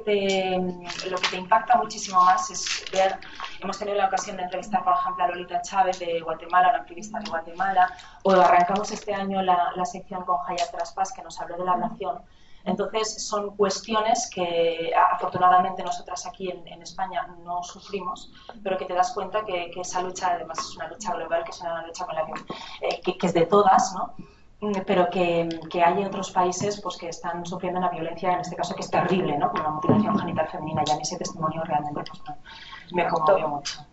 lo que te impacta muchísimo más es ver, hemos tenido la ocasión de entrevistar, por ejemplo, a Lolita Chávez de Guatemala, una activista de Guatemala, o arrancamos este año la sección con Hayat Traspas, que nos habló de la ablación. Entonces, son cuestiones que afortunadamente nosotras aquí en España no sufrimos, pero que te das cuenta que esa lucha además es una lucha global, que es una lucha con la que es de todas, ¿no? Pero que hay otros países pues, que están sufriendo una violencia, en este caso que es terrible, ¿no? Como la mutilación genital femenina. Y a mí ese testimonio realmente pues, me conmovió mucho.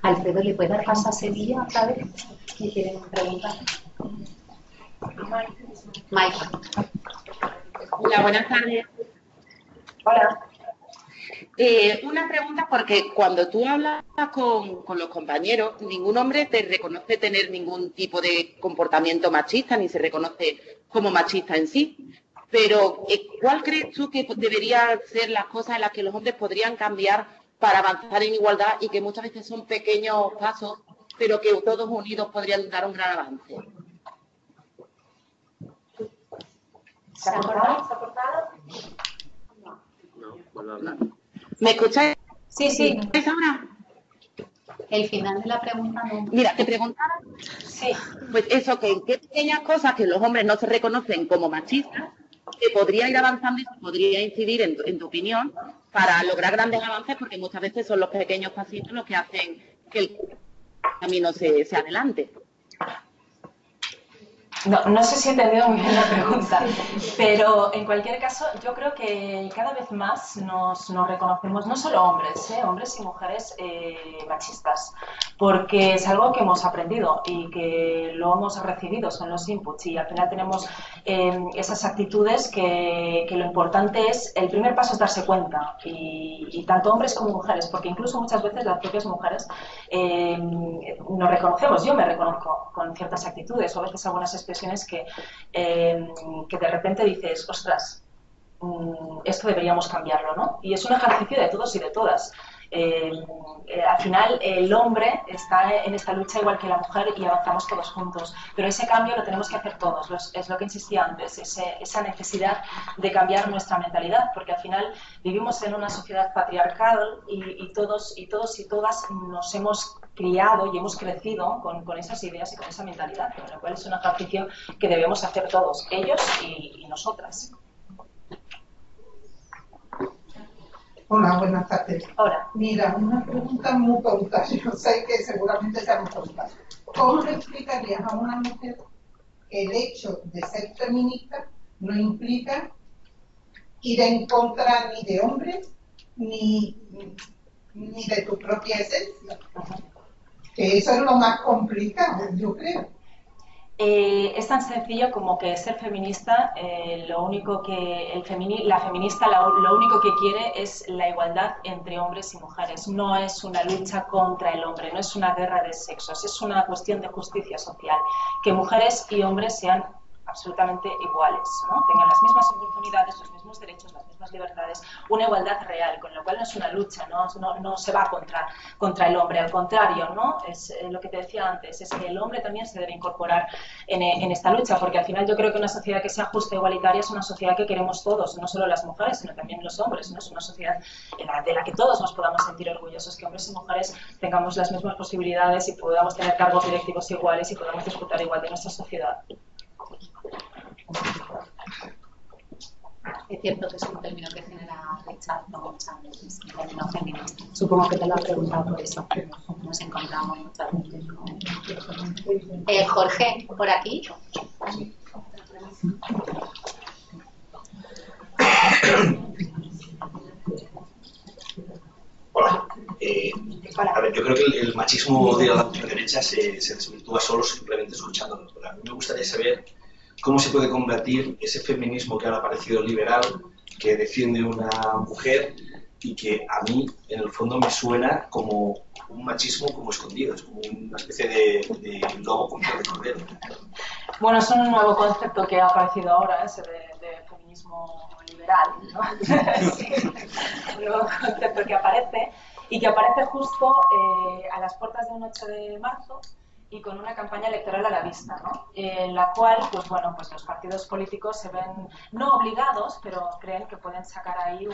Alfredo, ¿le puede dar paso a Sevilla otra vez? ¿Me quieren preguntar? Maika. Hola, buenas tardes. Hola. Una pregunta, porque cuando tú hablas con los compañeros, ningún hombre te reconoce tener ningún tipo de comportamiento machista, ni se reconoce como machista en sí. Pero, ¿cuál crees tú que deberían ser las cosas en las que los hombres podrían cambiar para avanzar en igualdad y que muchas veces son pequeños pasos, pero que todos unidos podrían dar un gran avance? ¿Se ha cortado? No, vuelvo a hablar. ¿Me escucháis? Sí. ¿Escucháis ahora? El final de la pregunta no. Mira, te preguntaba. Sí. Pues eso, que en qué pequeñas cosas que los hombres no se reconocen como machistas, que podría ir avanzando y podría incidir, en tu opinión, para lograr grandes avances, porque muchas veces son los pequeños pasitos los que hacen que el camino se adelante. No sé si he entendido muy bien la pregunta, pero en cualquier caso yo creo que cada vez más nos reconocemos, no solo hombres, hombres y mujeres machistas, porque es algo que hemos aprendido y que lo hemos recibido, son los inputs, y al final tenemos esas actitudes que lo importante es, el primer paso es darse cuenta, y tanto hombres como mujeres, porque incluso muchas veces las propias mujeres nos reconocemos, yo me reconozco con ciertas actitudes, o a veces algunas expresiones que de repente dices, ostras, esto deberíamos cambiarlo, ¿no? Y es un ejercicio de todos y de todas. Al final el hombre está en esta lucha igual que la mujer y avanzamos todos juntos, pero ese cambio lo tenemos que hacer todos, es lo que insistía antes, esa necesidad de cambiar nuestra mentalidad, porque al final vivimos en una sociedad patriarcal y todos y todas nos hemos criado y hemos crecido con esas ideas y con esa mentalidad, con lo cual es un ejercicio que debemos hacer todos, ellos y nosotras. Hola, buenas tardes. Hola. Mira, una pregunta muy tonta, yo sé que seguramente sea muy tonta. ¿Cómo le explicarías a una mujer que el hecho de ser feminista no implica ir en contra ni de hombres ni de tu propia esencia? Que eso es lo más complicado, yo creo. Es tan sencillo como que ser feminista, lo único que la feminista lo único que quiere es la igualdad entre hombres y mujeres. No es una lucha contra el hombre, no es una guerra de sexos, es una cuestión de justicia social. Que mujeres y hombres sean absolutamente iguales, ¿no? Tengan las mismas oportunidades, los mismos derechos, las mismas libertades, una igualdad real, con lo cual no es una lucha, no se va contra el hombre, al contrario, ¿no? Es lo que te decía antes, es que el hombre también se debe incorporar en esta lucha, porque al final yo creo que una sociedad que sea justa e igualitaria es una sociedad que queremos todos, no solo las mujeres, sino también los hombres, ¿no? Es una sociedad de la que todos nos podamos sentir orgullosos, que hombres y mujeres tengamos las mismas posibilidades y podamos tener cargos directivos iguales y podamos disfrutar igual de nuestra sociedad. Es cierto que es un término que genera rechazo muchas veces, el término feminista. Supongo que te lo has preguntado por eso. Nos encontramos muchas veces. Jorge, por aquí. Hola. A ver, yo creo que el machismo de la derecha se desvirtúa solo simplemente escuchándolo. Pero a mí me gustaría saber cómo se puede combatir ese feminismo que ahora ha parecido liberal, que defiende una mujer y que a mí, en el fondo, me suena como un machismo como escondido, es como una especie de lobo con piel de cordero. Bueno, es un nuevo concepto que ha aparecido ahora, ese de feminismo liberal, ¿no? Sí, un nuevo concepto que aparece y que aparece justo a las puertas de un 8 de marzo y con una campaña electoral a la vista, ¿no? En la cual, pues bueno, pues los partidos políticos se ven no obligados, pero creen que pueden sacar ahí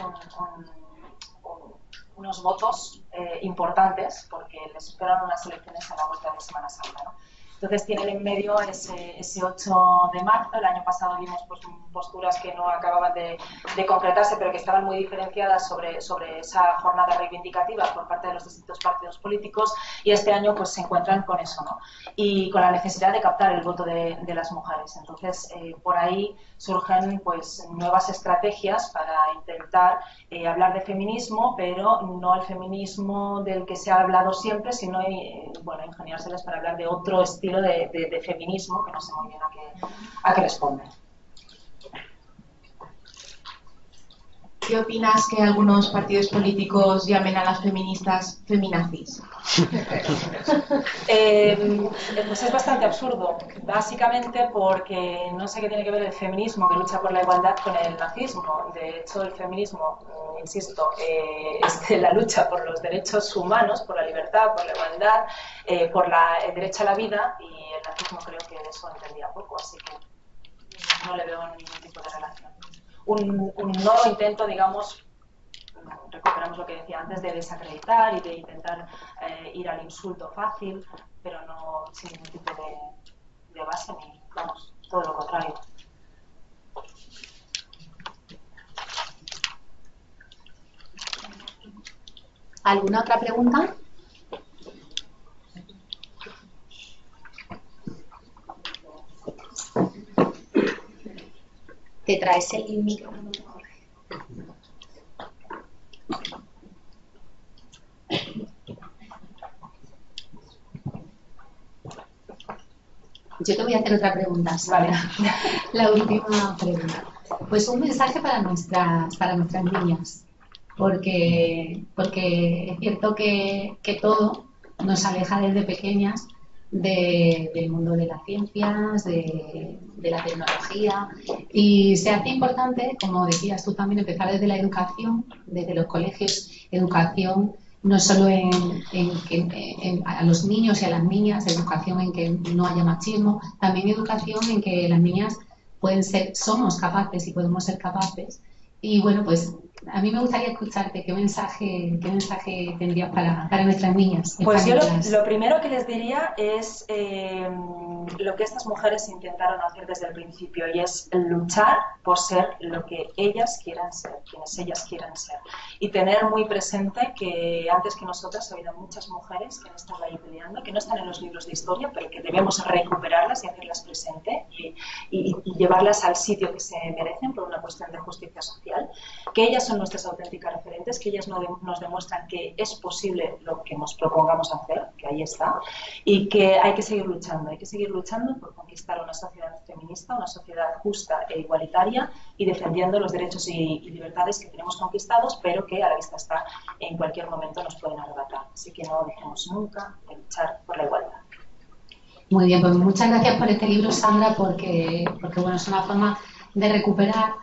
unos votos importantes porque les esperan unas elecciones a la vuelta de Semana Santa, ¿no? Entonces tienen en medio ese 8 de marzo. El año pasado vimos pues, posturas que no acababan de concretarse, pero que estaban muy diferenciadas sobre esa jornada reivindicativa por parte de los distintos partidos políticos, y este año pues se encuentran con eso, ¿no? Y con la necesidad de captar el voto de las mujeres. Entonces por ahí surgen pues nuevas estrategias para intentar hablar de feminismo, pero no el feminismo del que se ha hablado siempre, sino bueno, ingeniárselas para hablar de otro estilo de feminismo que no sé muy bien a qué responde. ¿Qué opinas que algunos partidos políticos llamen a las feministas feminazis? Pues es bastante absurdo, básicamente porque no sé qué tiene que ver el feminismo que lucha por la igualdad con el nazismo. De hecho, el feminismo, insisto, es la lucha por los derechos humanos, por la libertad, por la igualdad, por el derecho a la vida, y el nazismo creo que de eso entendía poco, así que no le veo ningún tipo de relación. Un nuevo intento, digamos, recuperamos lo que decía antes, de desacreditar y de intentar ir al insulto fácil, pero no sin ningún tipo de base, ni, vamos, todo lo contrario. ¿Alguna otra pregunta? ¿Te traes el micrófono? Yo te voy a hacer otra pregunta, Sara. La última pregunta. Pues un mensaje para nuestras niñas, porque es cierto que todo nos aleja desde pequeñas del mundo de las ciencias, de la tecnología, y se hace importante, como decías tú también, empezar desde la educación, desde los colegios, educación no solo a los niños y a las niñas, educación en que no haya machismo, también educación en que las niñas somos capaces y podemos ser capaces. Y bueno, pues a mí me gustaría escucharte qué mensaje tendrías para nuestras niñas. Pues yo lo primero que les diría es lo que estas mujeres intentaron hacer desde el principio, y es luchar por ser lo que ellas quieran ser, quienes ellas quieran ser. Y tener muy presente que antes que nosotras ha habido muchas mujeres que han estado ahí peleando, que no están en los libros de historia, pero que debemos recuperarlas y hacerlas presente y llevarlas al sitio que se merecen por una cuestión de justicia social, que ellas son nuestras auténticas referentes, que ellas nos demuestran que es posible lo que nos propongamos hacer, que ahí está, y que hay que seguir luchando por conquistar una sociedad feminista, una sociedad justa e igualitaria, y defendiendo los derechos y libertades que tenemos conquistados, pero que a la vista está, en cualquier momento nos pueden arrebatar. Así que no dejemos nunca de luchar por la igualdad. Muy bien, pues muchas gracias por este libro, Sandra, porque bueno, es una forma de recuperar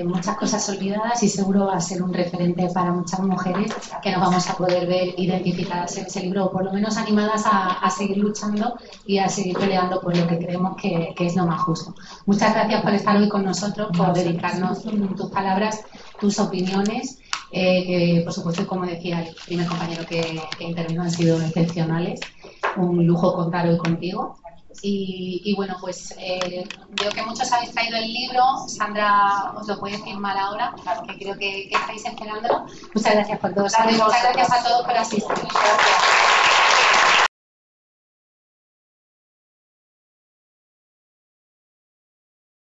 muchas cosas olvidadas y seguro va a ser un referente para muchas mujeres que nos vamos a poder ver identificadas en ese libro, o por lo menos animadas a seguir luchando y a seguir peleando por lo que creemos que es lo más justo. Muchas gracias por estar hoy con nosotros, por dedicarnos tus palabras, tus opiniones, que por supuesto, como decía el primer compañero que intervino, han sido excepcionales. Un lujo contar hoy contigo. Y bueno, pues veo que muchos habéis traído el libro. Sandra os lo puede firmar ahora, que creo que estáis esperándolo. Muchas gracias por todo. Muchas gracias a todos por asistir.